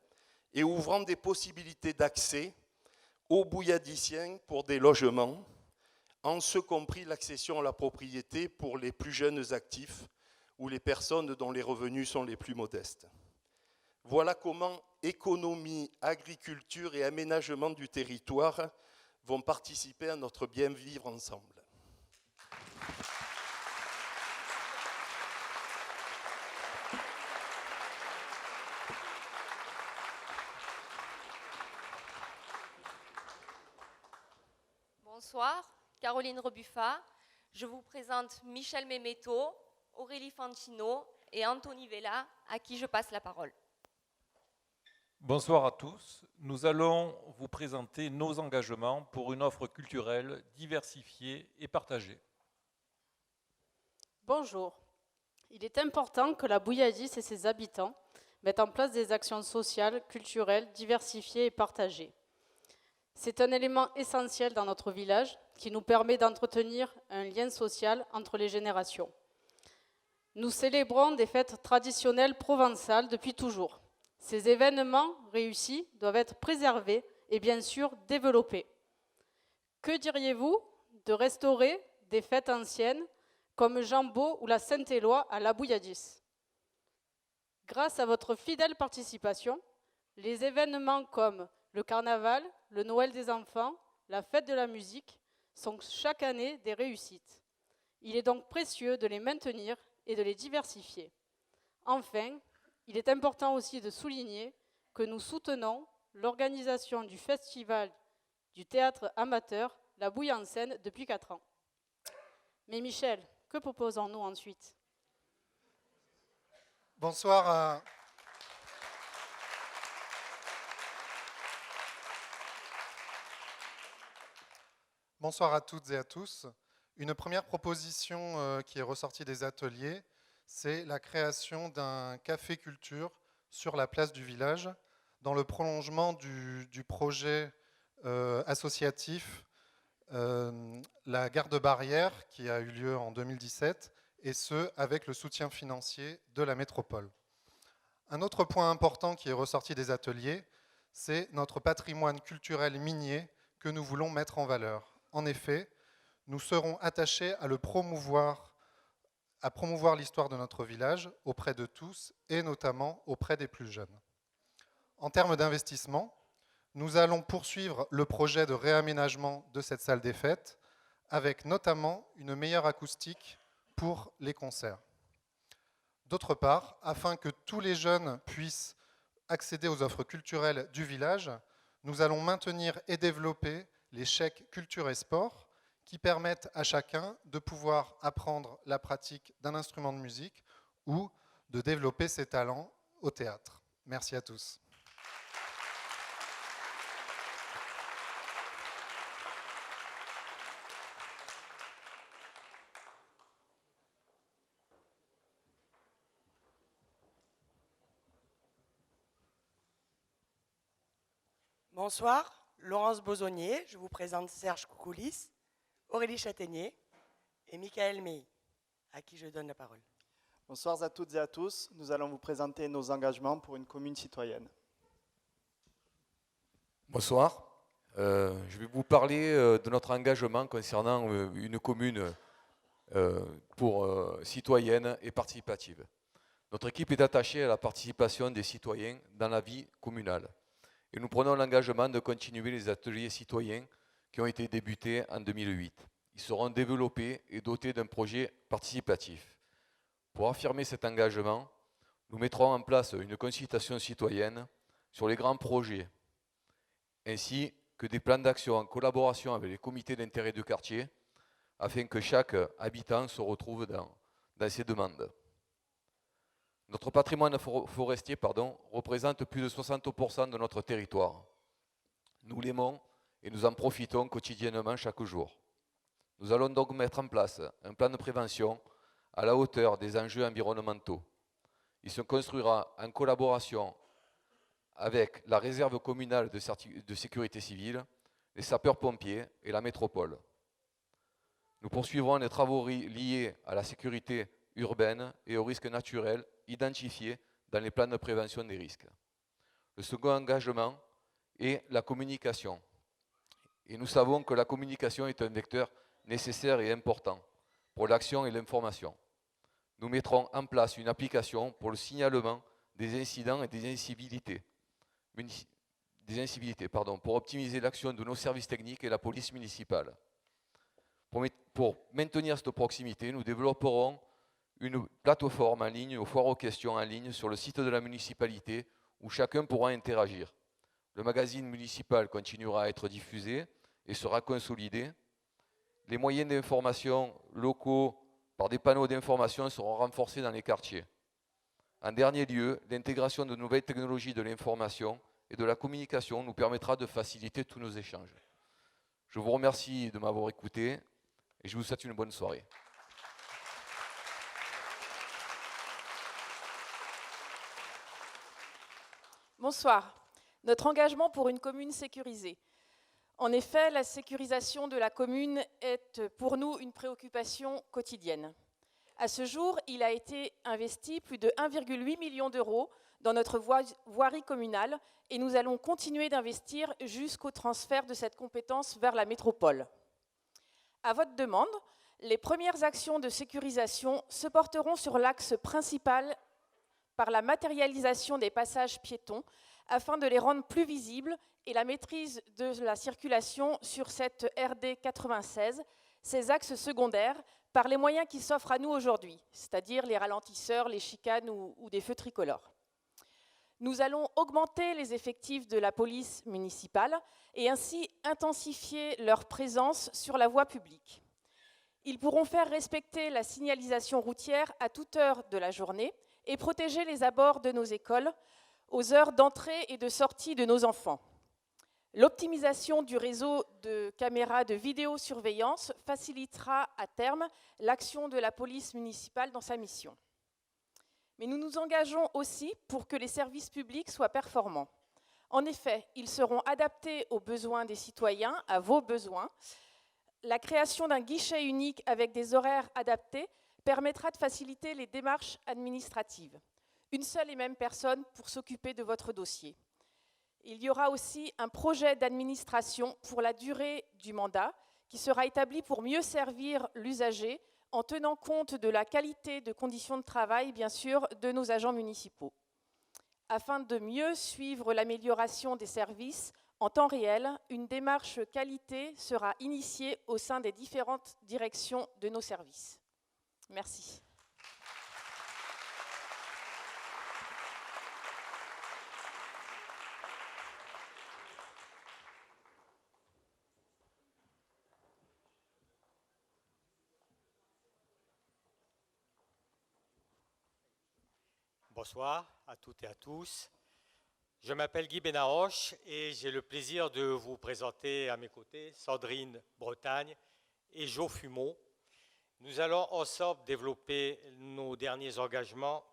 et ouvrant des possibilités d'accès aux bouilladiciens pour des logements, en ce compris l'accession à la propriété pour les plus jeunes actifs ou les personnes dont les revenus sont les plus modestes. Voilà comment économie, agriculture et aménagement du territoire vont participer à notre bien vivre ensemble. Bonsoir, Caroline Rebuffa. Je vous présente Michel Méméto, Aurélie Fantino et Anthony Vella, à qui je passe la parole. Bonsoir à tous. Nous allons vous présenter nos engagements pour une offre culturelle diversifiée et partagée. Bonjour. Il est important que la Bouilladis et ses habitants mettent en place des actions sociales, culturelles, diversifiées et partagées. C'est un élément essentiel dans notre village qui nous permet d'entretenir un lien social entre les générations. Nous célébrons des fêtes traditionnelles provençales depuis toujours. Ces événements réussis doivent être préservés et bien sûr développés. Que diriez-vous de restaurer des fêtes anciennes comme Jambeau ou la Saint-Éloi à la Bouilladis? Grâce à votre fidèle participation, les événements comme le carnaval, le Noël des enfants, la fête de la musique sont chaque année des réussites. Il est donc précieux de les maintenir et de les diversifier. Enfin, il est important aussi de souligner que nous soutenons l'organisation du festival du théâtre amateur La Bouille en scène depuis 4 ans. Mais Michel, que proposons-nous ensuite? Bonsoir Bonsoir à toutes et à tous. Une première proposition qui est ressortie des ateliers, c'est la création d'un café culture sur la place du village, dans le prolongement du projet associatif La Garde-Barrière, qui a eu lieu en 2017, et ce, avec le soutien financier de la métropole. Un autre point important qui est ressorti des ateliers, c'est notre patrimoine culturel minier que nous voulons mettre en valeur. En effet, nous serons attachés à promouvoir l'histoire de notre village auprès de tous et notamment auprès des plus jeunes. En termes d'investissement, nous allons poursuivre le projet de réaménagement de cette salle des fêtes avec notamment une meilleure acoustique pour les concerts. D'autre part, afin que tous les jeunes puissent accéder aux offres culturelles du village, nous allons maintenir et développer les chèques culture et sport qui permettent à chacun de pouvoir apprendre la pratique d'un instrument de musique ou de développer ses talents au théâtre. Merci à tous. Bonsoir, Laurence Bosonnier, je vous présente Serge Koukoulis, Aurélie Châtaignier et Michael Meilly, à qui je donne la parole. Bonsoir à toutes et à tous, nous allons vous présenter nos engagements pour une commune citoyenne. Bonsoir, je vais vous parler de notre engagement concernant une commune citoyenne et participative. Notre équipe est attachée à la participation des citoyens dans la vie communale. Et nous prenons l'engagement de continuer les ateliers citoyens qui ont été débutés en 2008. Ils seront développés et dotés d'un projet participatif. Pour affirmer cet engagement, nous mettrons en place une consultation citoyenne sur les grands projets, ainsi que des plans d'action en collaboration avec les comités d'intérêt de quartier, afin que chaque habitant se retrouve dans ces demandes. Notre patrimoine forestier représente plus de 60% de notre territoire. Nous l'aimons et nous en profitons quotidiennement chaque jour. Nous allons donc mettre en place un plan de prévention à la hauteur des enjeux environnementaux. Il se construira en collaboration avec la réserve communale de sécurité civile, les sapeurs-pompiers et la métropole. Nous poursuivrons les travaux liés à la sécurité urbaine et aux risques naturels identifiés dans les plans de prévention des risques. Le second engagement est la communication. Et nous savons que la communication est un vecteur nécessaire et important pour l'action et l'information. Nous mettrons en place une application pour le signalement des incidents et des incivilités, pour optimiser l'action de nos services techniques et la police municipale. Pour maintenir cette proximité, nous développerons une plateforme en ligne aux foires aux questions en ligne sur le site de la municipalité où chacun pourra interagir. Le magazine municipal continuera à être diffusé et sera consolidé. Les moyens d'information locaux par des panneaux d'information seront renforcés dans les quartiers. En dernier lieu, l'intégration de nouvelles technologies de l'information et de la communication nous permettra de faciliter tous nos échanges. Je vous remercie de m'avoir écouté et je vous souhaite une bonne soirée. Bonsoir. Notre engagement pour une commune sécurisée. En effet, la sécurisation de la commune est pour nous une préoccupation quotidienne. À ce jour, il a été investi plus de 1,8 million d'euros dans notre voirie communale et nous allons continuer d'investir jusqu'au transfert de cette compétence vers la métropole. À votre demande, les premières actions de sécurisation se porteront sur l'axe principal par la matérialisation des passages piétons afin de les rendre plus visibles et la maîtrise de la circulation sur cette RD 96, ces axes secondaires, par les moyens qui s'offrent à nous aujourd'hui, c'est-à-dire les ralentisseurs, les chicanes ou des feux tricolores. Nous allons augmenter les effectifs de la police municipale et ainsi intensifier leur présence sur la voie publique. Ils pourront faire respecter la signalisation routière à toute heure de la journée et protéger les abords de nos écoles aux heures d'entrée et de sortie de nos enfants. L'optimisation du réseau de caméras de vidéosurveillance facilitera à terme l'action de la police municipale dans sa mission. Mais nous nous engageons aussi pour que les services publics soient performants. En effet, ils seront adaptés aux besoins des citoyens, à vos besoins. La création d'un guichet unique avec des horaires adaptés permettra de faciliter les démarches administratives. Une seule et même personne pour s'occuper de votre dossier. Il y aura aussi un projet d'administration pour la durée du mandat qui sera établi pour mieux servir l'usager en tenant compte de la qualité de conditions de travail, bien sûr, de nos agents municipaux. Afin de mieux suivre l'amélioration des services en temps réel, une démarche qualité sera initiée au sein des différentes directions de nos services. Merci. Bonsoir à toutes et à tous. Je m'appelle Guy Benaroche et j'ai le plaisir de vous présenter à mes côtés Sandrine Bretagne et Jo Fumeau. Nous allons ensemble développer nos derniers engagements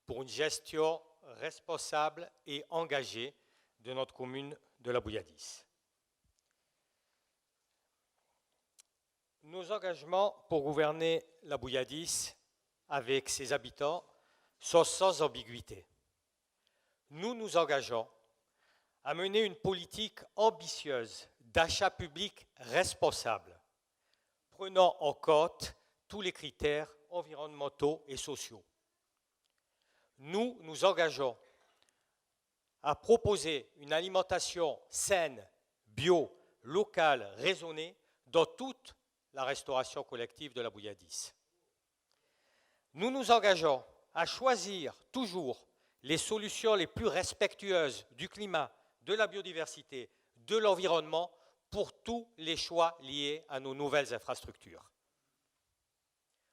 pour une gestion responsable et engagée de notre commune de la Bouilladisse. Nos engagements pour gouverner la Bouilladisse avec ses habitants sont sans ambiguïté. Nous nous engageons à mener une politique ambitieuse d'achat public responsable, prenant en compte tous les critères environnementaux et sociaux. Nous nous engageons à proposer une alimentation saine, bio, locale, raisonnée dans toute la restauration collective de la Bouilladisse. Nous nous engageons à choisir toujours les solutions les plus respectueuses du climat, de la biodiversité, de l'environnement pour tous les choix liés à nos nouvelles infrastructures.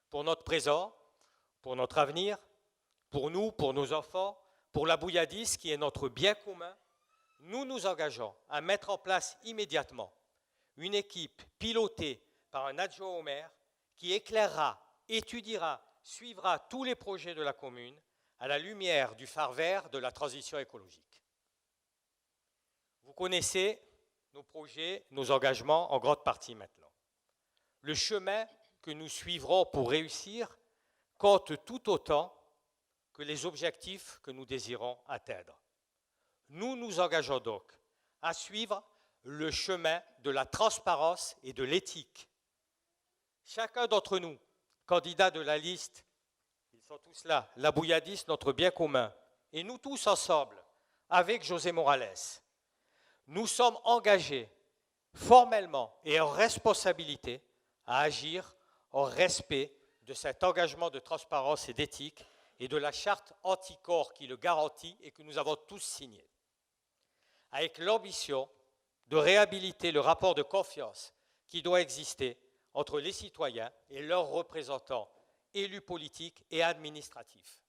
Pour notre présent, pour notre avenir, pour nous, pour nos enfants, pour la Bouilladisse qui est notre bien commun, nous nous engageons à mettre en place immédiatement une équipe pilotée par un adjoint au maire qui éclairera, étudiera, suivra tous les projets de la commune à la lumière du phare vert de la transition écologique. Vous connaissez nos projets, nos engagements en grande partie maintenant. Le chemin que nous suivrons pour réussir compte tout autant que les objectifs que nous désirons atteindre. Nous nous engageons donc à suivre le chemin de la transparence et de l'éthique. Chacun d'entre nous, candidats de la liste, ils sont tous là, la Bouilladisse, notre bien commun, et nous tous ensemble, avec José Morales, nous sommes engagés formellement et en responsabilité à agir en respect de cet engagement de transparence et d'éthique et de la charte anticorps qui le garantit et que nous avons tous signé, avec l'ambition de réhabiliter le rapport de confiance qui doit exister entre les citoyens et leurs représentants, élus politiques et administratifs.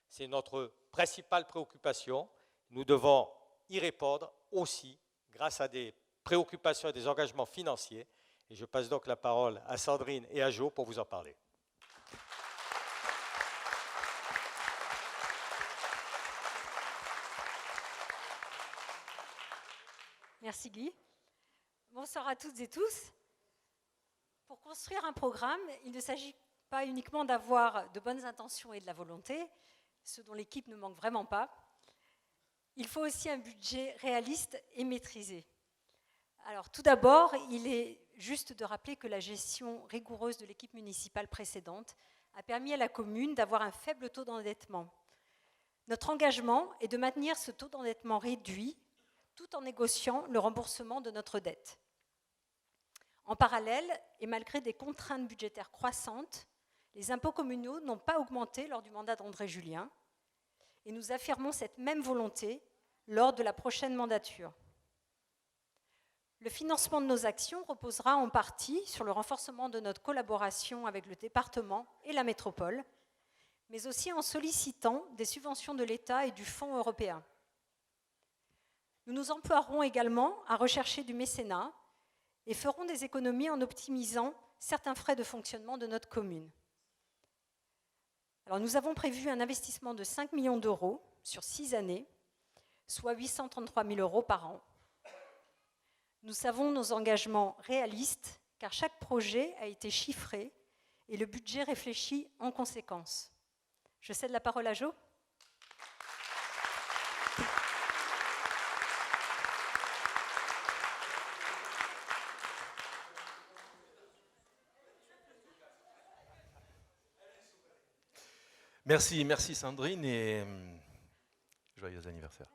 C'est notre principale préoccupation. Nous devons y répondre aussi grâce à des préoccupations et des engagements financiers. Et je passe donc la parole à Sandrine et à Jo pour vous en parler. Merci Guy. Bonsoir à toutes et tous. Pour construire un programme, il ne s'agit pas uniquement d'avoir de bonnes intentions et de la volonté, ce dont l'équipe ne manque vraiment pas. Il faut aussi un budget réaliste et maîtrisé. Alors tout d'abord, il est juste de rappeler que la gestion rigoureuse de l'équipe municipale précédente a permis à la commune d'avoir un faible taux d'endettement. Notre engagement est de maintenir ce taux d'endettement réduit tout en négociant le remboursement de notre dette. En parallèle, et malgré des contraintes budgétaires croissantes, les impôts communaux n'ont pas augmenté lors du mandat d'André Julien, et nous affirmons cette même volonté lors de la prochaine mandature. Le financement de nos actions reposera en partie sur le renforcement de notre collaboration avec le département et la métropole, mais aussi en sollicitant des subventions de l'État et du Fonds européen. Nous nous emploierons également à rechercher du mécénat et ferons des économies en optimisant certains frais de fonctionnement de notre commune. Alors, nous avons prévu un investissement de 5 millions d'euros sur 6 années, soit 833 000 euros par an. Nous savons nos engagements réalistes, car chaque projet a été chiffré et le budget réfléchi en conséquence. Je cède la parole à Jo. Merci Sandrine et joyeux anniversaire.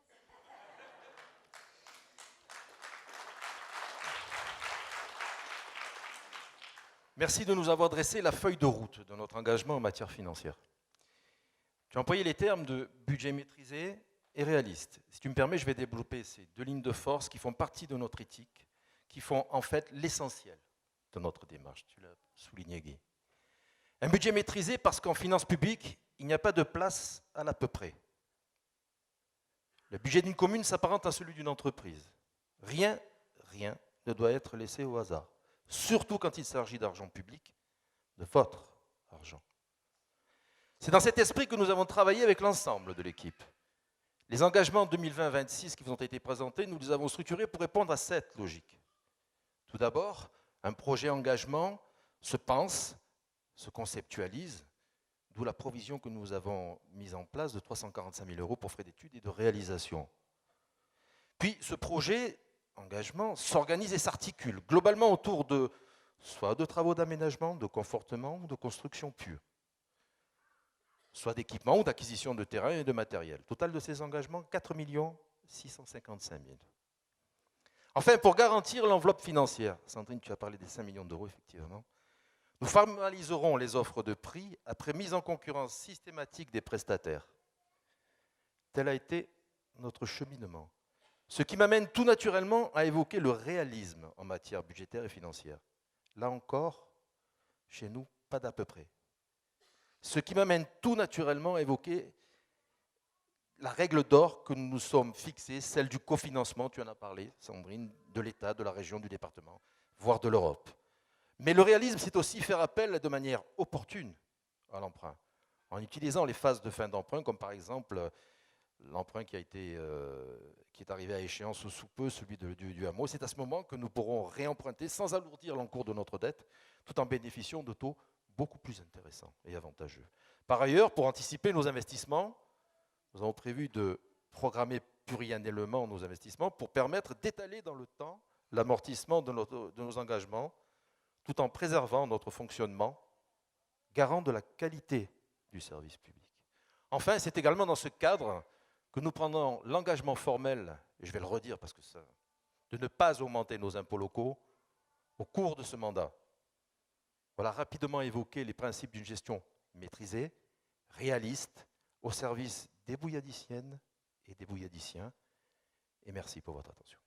Merci de nous avoir dressé la feuille de route de notre engagement en matière financière. Tu as employé les termes de budget maîtrisé et réaliste. Si tu me permets, je vais développer ces deux lignes de force qui font partie de notre éthique, qui font en fait l'essentiel de notre démarche. Tu l'as souligné, Guy. Un budget maîtrisé parce qu'en finances publiques, il n'y a pas de place à l'à peu près. Le budget d'une commune s'apparente à celui d'une entreprise. Rien ne doit être laissé au hasard, surtout quand il s'agit d'argent public, de votre argent. C'est dans cet esprit que nous avons travaillé avec l'ensemble de l'équipe. Les engagements 2020-26 qui vous ont été présentés, nous les avons structurés pour répondre à cette logique. Tout d'abord, un projet engagement se pense, se conceptualise, d'où la provision que nous avons mise en place de 345 000 euros pour frais d'études et de réalisation. Puis ce projet engagement s'organise et s'articule globalement autour de soit de travaux d'aménagement, de confortement ou de construction pure, soit d'équipement ou d'acquisition de terrain et de matériel. Total de ces engagements, 4 655 000. Enfin, pour garantir l'enveloppe financière, Sandrine, tu as parlé des 5 millions d'euros, effectivement, nous formaliserons les offres de prix après mise en concurrence systématique des prestataires. Tel a été notre cheminement. Ce qui m'amène tout naturellement à évoquer le réalisme en matière budgétaire et financière. Là encore, chez nous, pas d'à peu près. Ce qui m'amène tout naturellement à évoquer la règle d'or que nous nous sommes fixée, celle du cofinancement, tu en as parlé, Sandrine, de l'État, de la région, du département, voire de l'Europe. Mais le réalisme, c'est aussi faire appel de manière opportune à l'emprunt, en utilisant les phases de fin d'emprunt, comme par exemple l'emprunt qui est arrivé à échéance sous peu, celui du hameau. C'est à ce moment que nous pourrons réemprunter sans alourdir l'encours de notre dette, tout en bénéficiant de taux beaucoup plus intéressants et avantageux. Par ailleurs, pour anticiper nos investissements, nous avons prévu de programmer pluriannuellement nos investissements pour permettre d'étaler dans le temps l'amortissement de nos engagements, tout en préservant notre fonctionnement, garant de la qualité du service public. Enfin, c'est également dans ce cadre que nous prenons l'engagement formel, et je vais le redire parce que ça, de ne pas augmenter nos impôts locaux au cours de ce mandat. Voilà rapidement évoqué les principes d'une gestion maîtrisée, réaliste, au service des bouilladiciennes et des bouilladiciens. Et merci pour votre attention.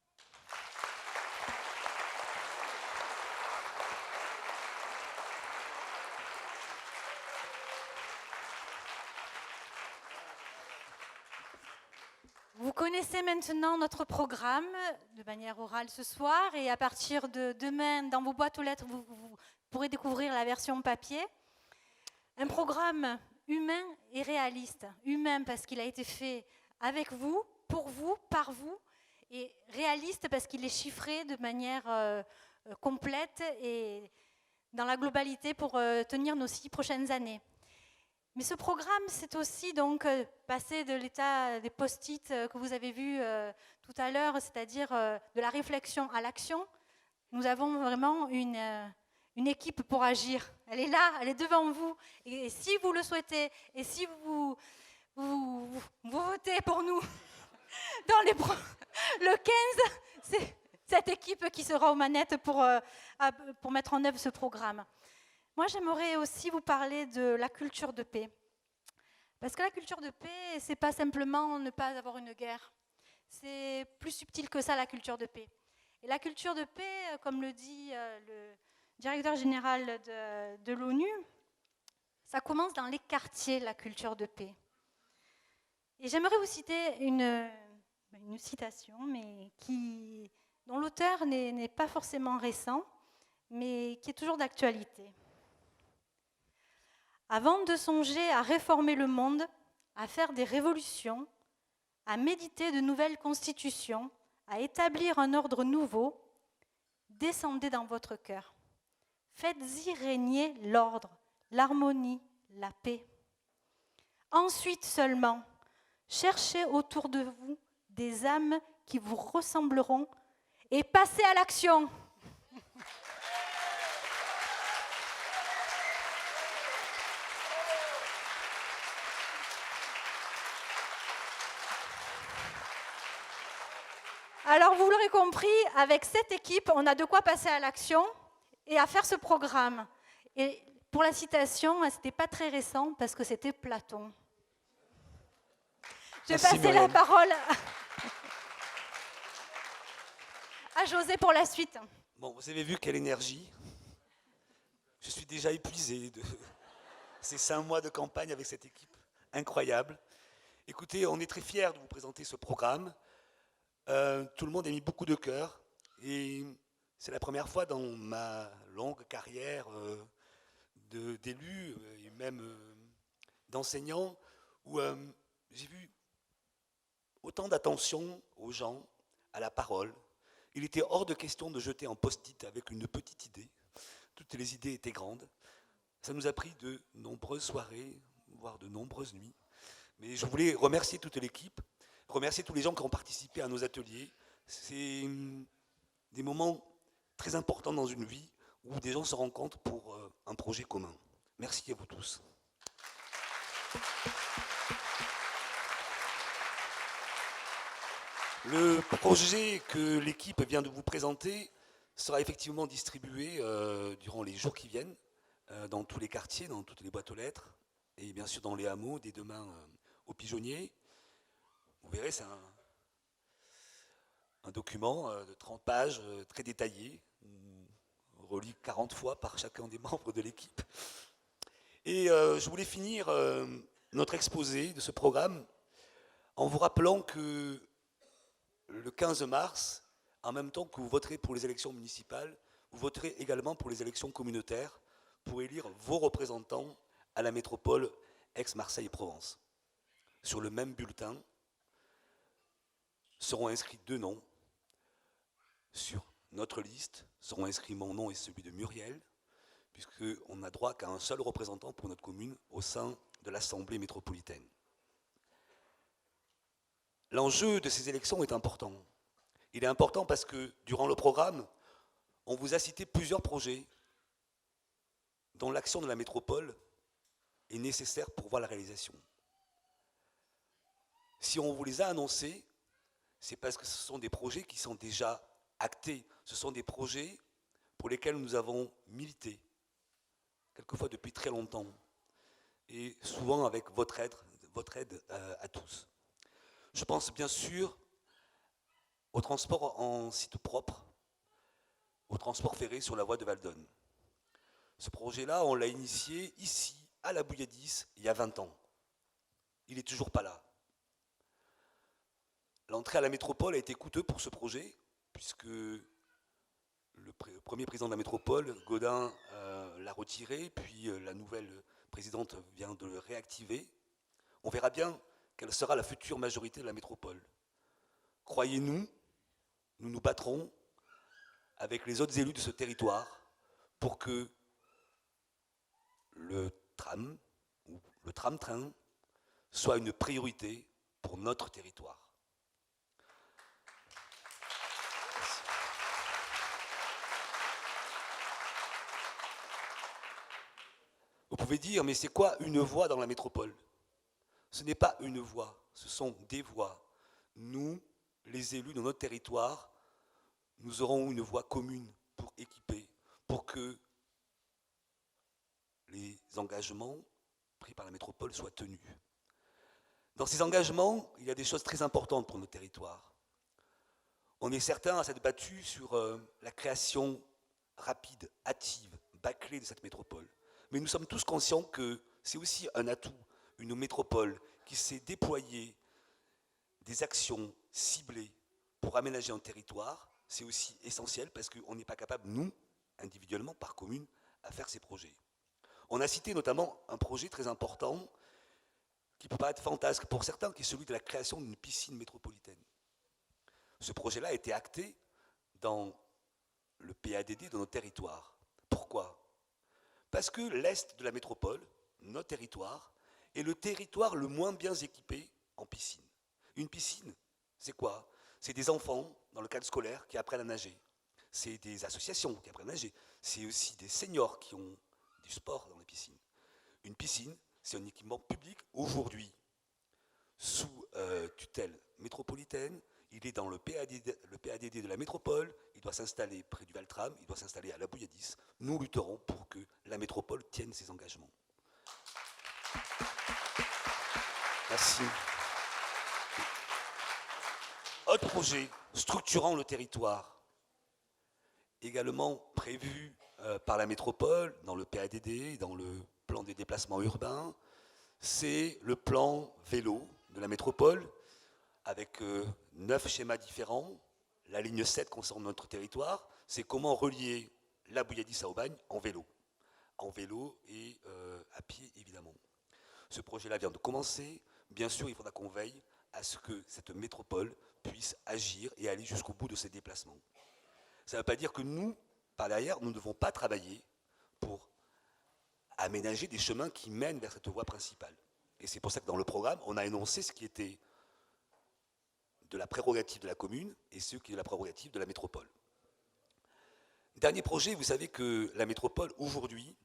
Vous connaissez maintenant notre programme de manière orale ce soir et à partir de demain, dans vos boîtes aux lettres, vous pourrez découvrir la version papier. Un programme humain et réaliste. Humain parce qu'il a été fait avec vous, pour vous, par vous, et réaliste parce qu'il est chiffré de manière complète et dans la globalité pour tenir nos 6 prochaines années. Mais ce programme, c'est aussi donc passer de l'état des post-it que vous avez vu tout à l'heure, c'est-à-dire de la réflexion à l'action. Nous avons vraiment une équipe pour agir. Elle est là, elle est devant vous. Et si vous le souhaitez, et si vous votez pour nous dans le 15, c'est cette équipe qui sera aux manettes pour mettre en œuvre ce programme. Moi, j'aimerais aussi vous parler de la culture de paix. Parce que la culture de paix, ce n'est pas simplement ne pas avoir une guerre. C'est plus subtil que ça, la culture de paix. Et la culture de paix, comme le dit le directeur général de l'ONU, ça commence dans les quartiers, la culture de paix. Et j'aimerais vous citer une citation, mais dont l'auteur n'est pas forcément récent, mais qui est toujours d'actualité. Avant de songer à réformer le monde, à faire des révolutions, à méditer de nouvelles constitutions, à établir un ordre nouveau, descendez dans votre cœur. Faites-y régner l'ordre, l'harmonie, la paix. Ensuite seulement, cherchez autour de vous des âmes qui vous ressembleront et passez à l'action. Alors, vous l'aurez compris, avec cette équipe, on a de quoi passer à l'action et à faire ce programme. Et pour la citation, ce n'était pas très récent parce que c'était Platon. Je vais passer la parole à José pour la suite. Bon, vous avez vu quelle énergie. Je suis déjà épuisé de ces 5 mois de campagne avec cette équipe. Incroyable. Écoutez, on est très fiers de vous présenter ce programme. Tout le monde a mis beaucoup de cœur et c'est la première fois dans ma longue carrière d'élu et même d'enseignant où j'ai vu autant d'attention aux gens, à la parole. Il était hors de question de jeter un post-it avec une petite idée. Toutes les idées étaient grandes. Ça nous a pris de nombreuses soirées, voire de nombreuses nuits. Mais je voulais remercier toute l'équipe. Remercier tous les gens qui ont participé à nos ateliers. C'est des moments très importants dans une vie où des gens se rencontrent pour un projet commun. Merci à vous tous. Le projet que l'équipe vient de vous présenter sera effectivement distribué durant les jours qui viennent dans tous les quartiers, dans toutes les boîtes aux lettres et bien sûr dans les hameaux dès demain aux pigeonniers. Vous verrez, c'est un document de 30 pages très détaillé, relu 40 fois par chacun des membres de l'équipe. Et je voulais finir notre exposé de ce programme en vous rappelant que le 15 mars, en même temps que vous voterez pour les élections municipales, vous voterez également pour les élections communautaires pour élire vos représentants à la métropole Aix-Marseille-Provence. Sur le même bulletin, seront inscrits 2 noms. Sur notre liste seront inscrits mon nom et celui de Muriel, puisqu'on n'a droit qu'à un seul représentant pour notre commune au sein de l'Assemblée métropolitaine. L'enjeu de ces élections est important. Il est important parce que durant le programme, on vous a cité plusieurs projets dont l'action de la métropole est nécessaire pour voir la réalisation. Si on vous les a annoncés, c'est parce que ce sont des projets qui sont déjà actés. Ce sont des projets pour lesquels nous avons milité, quelquefois depuis très longtemps, et souvent avec votre aide à tous. Je pense bien sûr au transport en site propre, au transport ferré sur la voie de Valdonne. Ce projet-là, on l'a initié ici, à la Bouilladis, il y a 20 ans. Il n'est toujours pas là. L'entrée à la métropole a été coûteuse pour ce projet, puisque le premier président de la métropole, Gaudin, l'a retiré, puis la nouvelle présidente vient de le réactiver. On verra bien quelle sera la future majorité de la métropole. Croyez-nous, nous nous battrons avec les autres élus de ce territoire pour que le tram ou le tram-train soit une priorité pour notre territoire. Vous pouvez dire, mais c'est quoi une voie dans la métropole? Ce n'est pas une voie, ce sont des voies. Nous, les élus de notre territoire, nous aurons une voie commune pour équiper, pour que les engagements pris par la métropole soient tenus. Dans ces engagements, il y a des choses très importantes pour nos territoires. On est certain à s'être battu sur la création rapide, hâtive, bâclée de cette métropole. Mais nous sommes tous conscients que c'est aussi un atout, une métropole qui sait déployer des actions ciblées pour aménager un territoire. C'est aussi essentiel parce qu'on n'est pas capable, nous, individuellement, par commune, à faire ces projets. On a cité notamment un projet très important qui peut paraître fantasque pour certains, qui est celui de la création d'une piscine métropolitaine. Ce projet-là a été acté dans le PADD de nos territoires. Pourquoi ? Parce que l'Est de la métropole, notre territoire, est le territoire le moins bien équipé en piscine. Une piscine, c'est quoi? C'est des enfants, dans le cadre scolaire, qui apprennent à nager. C'est des associations qui apprennent à nager. C'est aussi des seniors qui ont du sport dans les piscines. Une piscine, c'est un équipement public aujourd'hui, sous tutelle métropolitaine. Il est dans le PADD de la métropole, il doit s'installer près du Valtram, il doit s'installer à la Bouilladis. Nous lutterons pour que la métropole tienne ses engagements. Merci. Autre projet, structurant le territoire, également prévu par la métropole, dans le PADD, dans le plan des déplacements urbains, c'est le plan vélo de la métropole, avec 9 schémas différents. La ligne 7 concerne notre territoire, c'est comment relier la Bouilladis à Aubagne en vélo et à pied évidemment. Ce projet-là vient de commencer. Bien sûr, il faudra qu'on veille à ce que cette métropole puisse agir et aller jusqu'au bout de ses déplacements. Ça ne veut pas dire que nous, par derrière, nous ne devons pas travailler pour aménager des chemins qui mènent vers cette voie principale. Et c'est pour ça que dans le programme, on a énoncé ce qui était de la prérogative de la commune et ce qui est de la prérogative de la métropole. Dernier projet, vous savez que la métropole, aujourd'hui,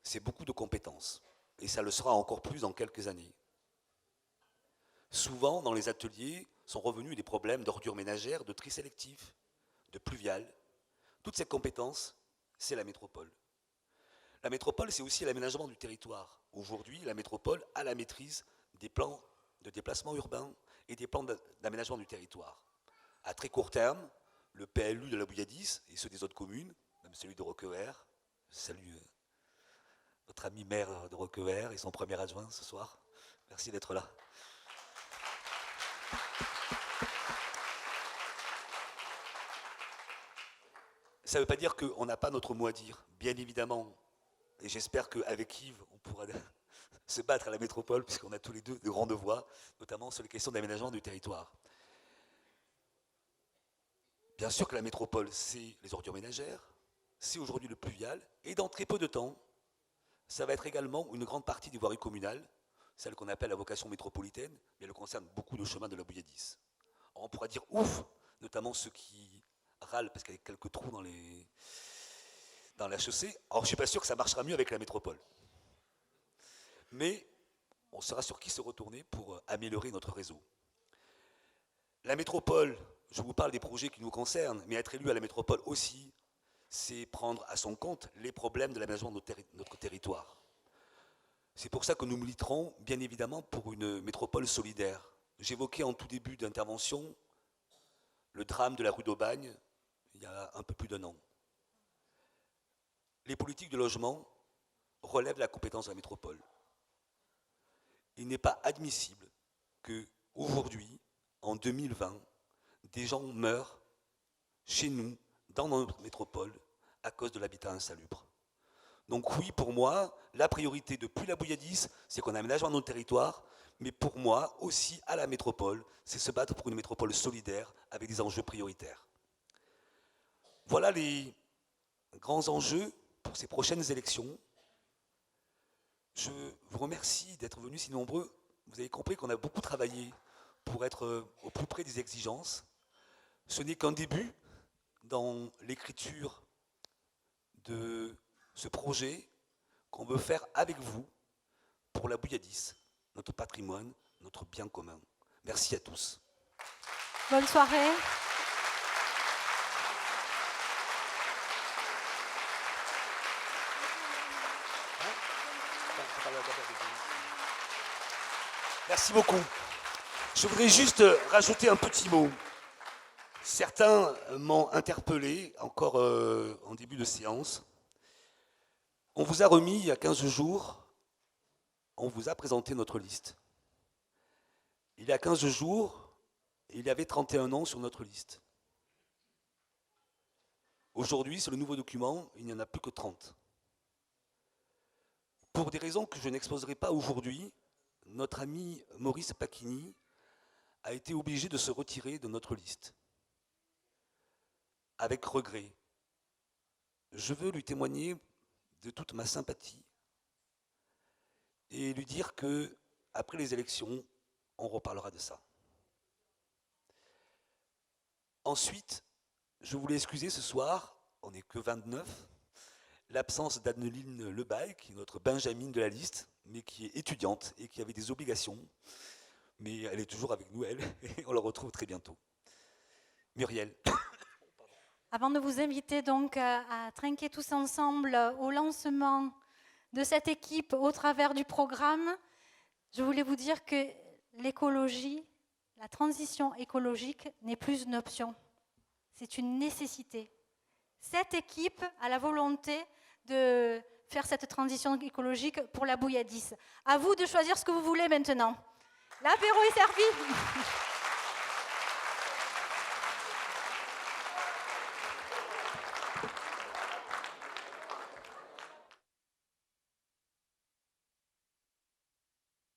c'est beaucoup de compétences. Et ça le sera encore plus dans quelques années. Souvent, dans les ateliers, sont revenus des problèmes d'ordures ménagères, de tri sélectif, de pluvial. Toutes ces compétences, c'est la métropole. La métropole, c'est aussi l'aménagement du territoire. Aujourd'hui, la métropole a la maîtrise des plans de déplacement urbain et des plans d'aménagement du territoire. À très court terme, le PLU de la Bouilladis et ceux des autres communes, même celui de Roquevert, je salue notre ami maire de Roquevert et son premier adjoint ce soir. Merci d'être là. Ça ne veut pas dire qu'on n'a pas notre mot à dire, bien évidemment. Et j'espère qu'avec Yves, on pourra se battre à la métropole, puisqu'on a tous les deux de grandes voix, notamment sur les questions d'aménagement du territoire. Bien sûr que la métropole, c'est les ordures ménagères, c'est aujourd'hui le pluvial, et dans très peu de temps, ça va être également une grande partie des voiries communales, celle qu'on appelle la vocation métropolitaine, mais elle concerne beaucoup de chemins de la Bouilladis. On pourra dire ouf, notamment ceux qui râlent parce qu'il y a quelques trous dans la chaussée. Alors je ne suis pas sûr que ça marchera mieux avec la métropole. Mais on saura sur qui se retourner pour améliorer notre réseau. La métropole, je vous parle des projets qui nous concernent, mais être élu à la métropole aussi, c'est prendre à son compte les problèmes de l'aménagement de notre territoire. C'est pour ça que nous militerons, bien évidemment, pour une métropole solidaire. J'évoquais en tout début d'intervention le drame de la rue d'Aubagne, il y a un peu plus d'1 an. Les politiques de logement relèvent de la compétence de la métropole. Il n'est pas admissible qu'aujourd'hui, en 2020, des gens meurent chez nous, dans notre métropole, à cause de l'habitat insalubre. Donc oui, pour moi, la priorité depuis la Bouilladis, c'est qu'on aménage dans notre territoire, mais pour moi, aussi à la métropole, c'est se battre pour une métropole solidaire avec des enjeux prioritaires. Voilà les grands enjeux pour ces prochaines élections. Je vous remercie d'être venus si nombreux. Vous avez compris qu'on a beaucoup travaillé pour être au plus près des exigences. Ce n'est qu'un début dans l'écriture de ce projet qu'on veut faire avec vous pour la Bouilladis, notre patrimoine, notre bien commun. Merci à tous. Bonne soirée. Merci beaucoup. Je voudrais juste rajouter un petit mot. Certains m'ont interpellé, encore en début de séance. On vous a remis il y a 15 jours, on vous a présenté notre liste. Il y a 15 jours, il y avait 31 noms sur notre liste. Aujourd'hui, sur le nouveau document, il n'y en a plus que 30. Pour des raisons que je n'exposerai pas aujourd'hui, notre ami Maurice Pacchini a été obligé de se retirer de notre liste. Avec regret. Je veux lui témoigner de toute ma sympathie et lui dire que après les élections, on reparlera de ça. Ensuite, je voulais excuser ce soir, on n'est que 29, l'absence d'Anneline Lebaille, qui est notre Benjamin de la liste, mais qui est étudiante et qui avait des obligations. Mais elle est toujours avec nous, elle, et on la retrouve très bientôt. Muriel. Avant de vous inviter donc à trinquer tous ensemble au lancement de cette équipe au travers du programme, je voulais vous dire que l'écologie, la transition écologique n'est plus une option, c'est une nécessité. Cette équipe a la volonté de faire cette transition écologique pour la Bouilladis. À vous de choisir ce que vous voulez maintenant. L'apéro est servi.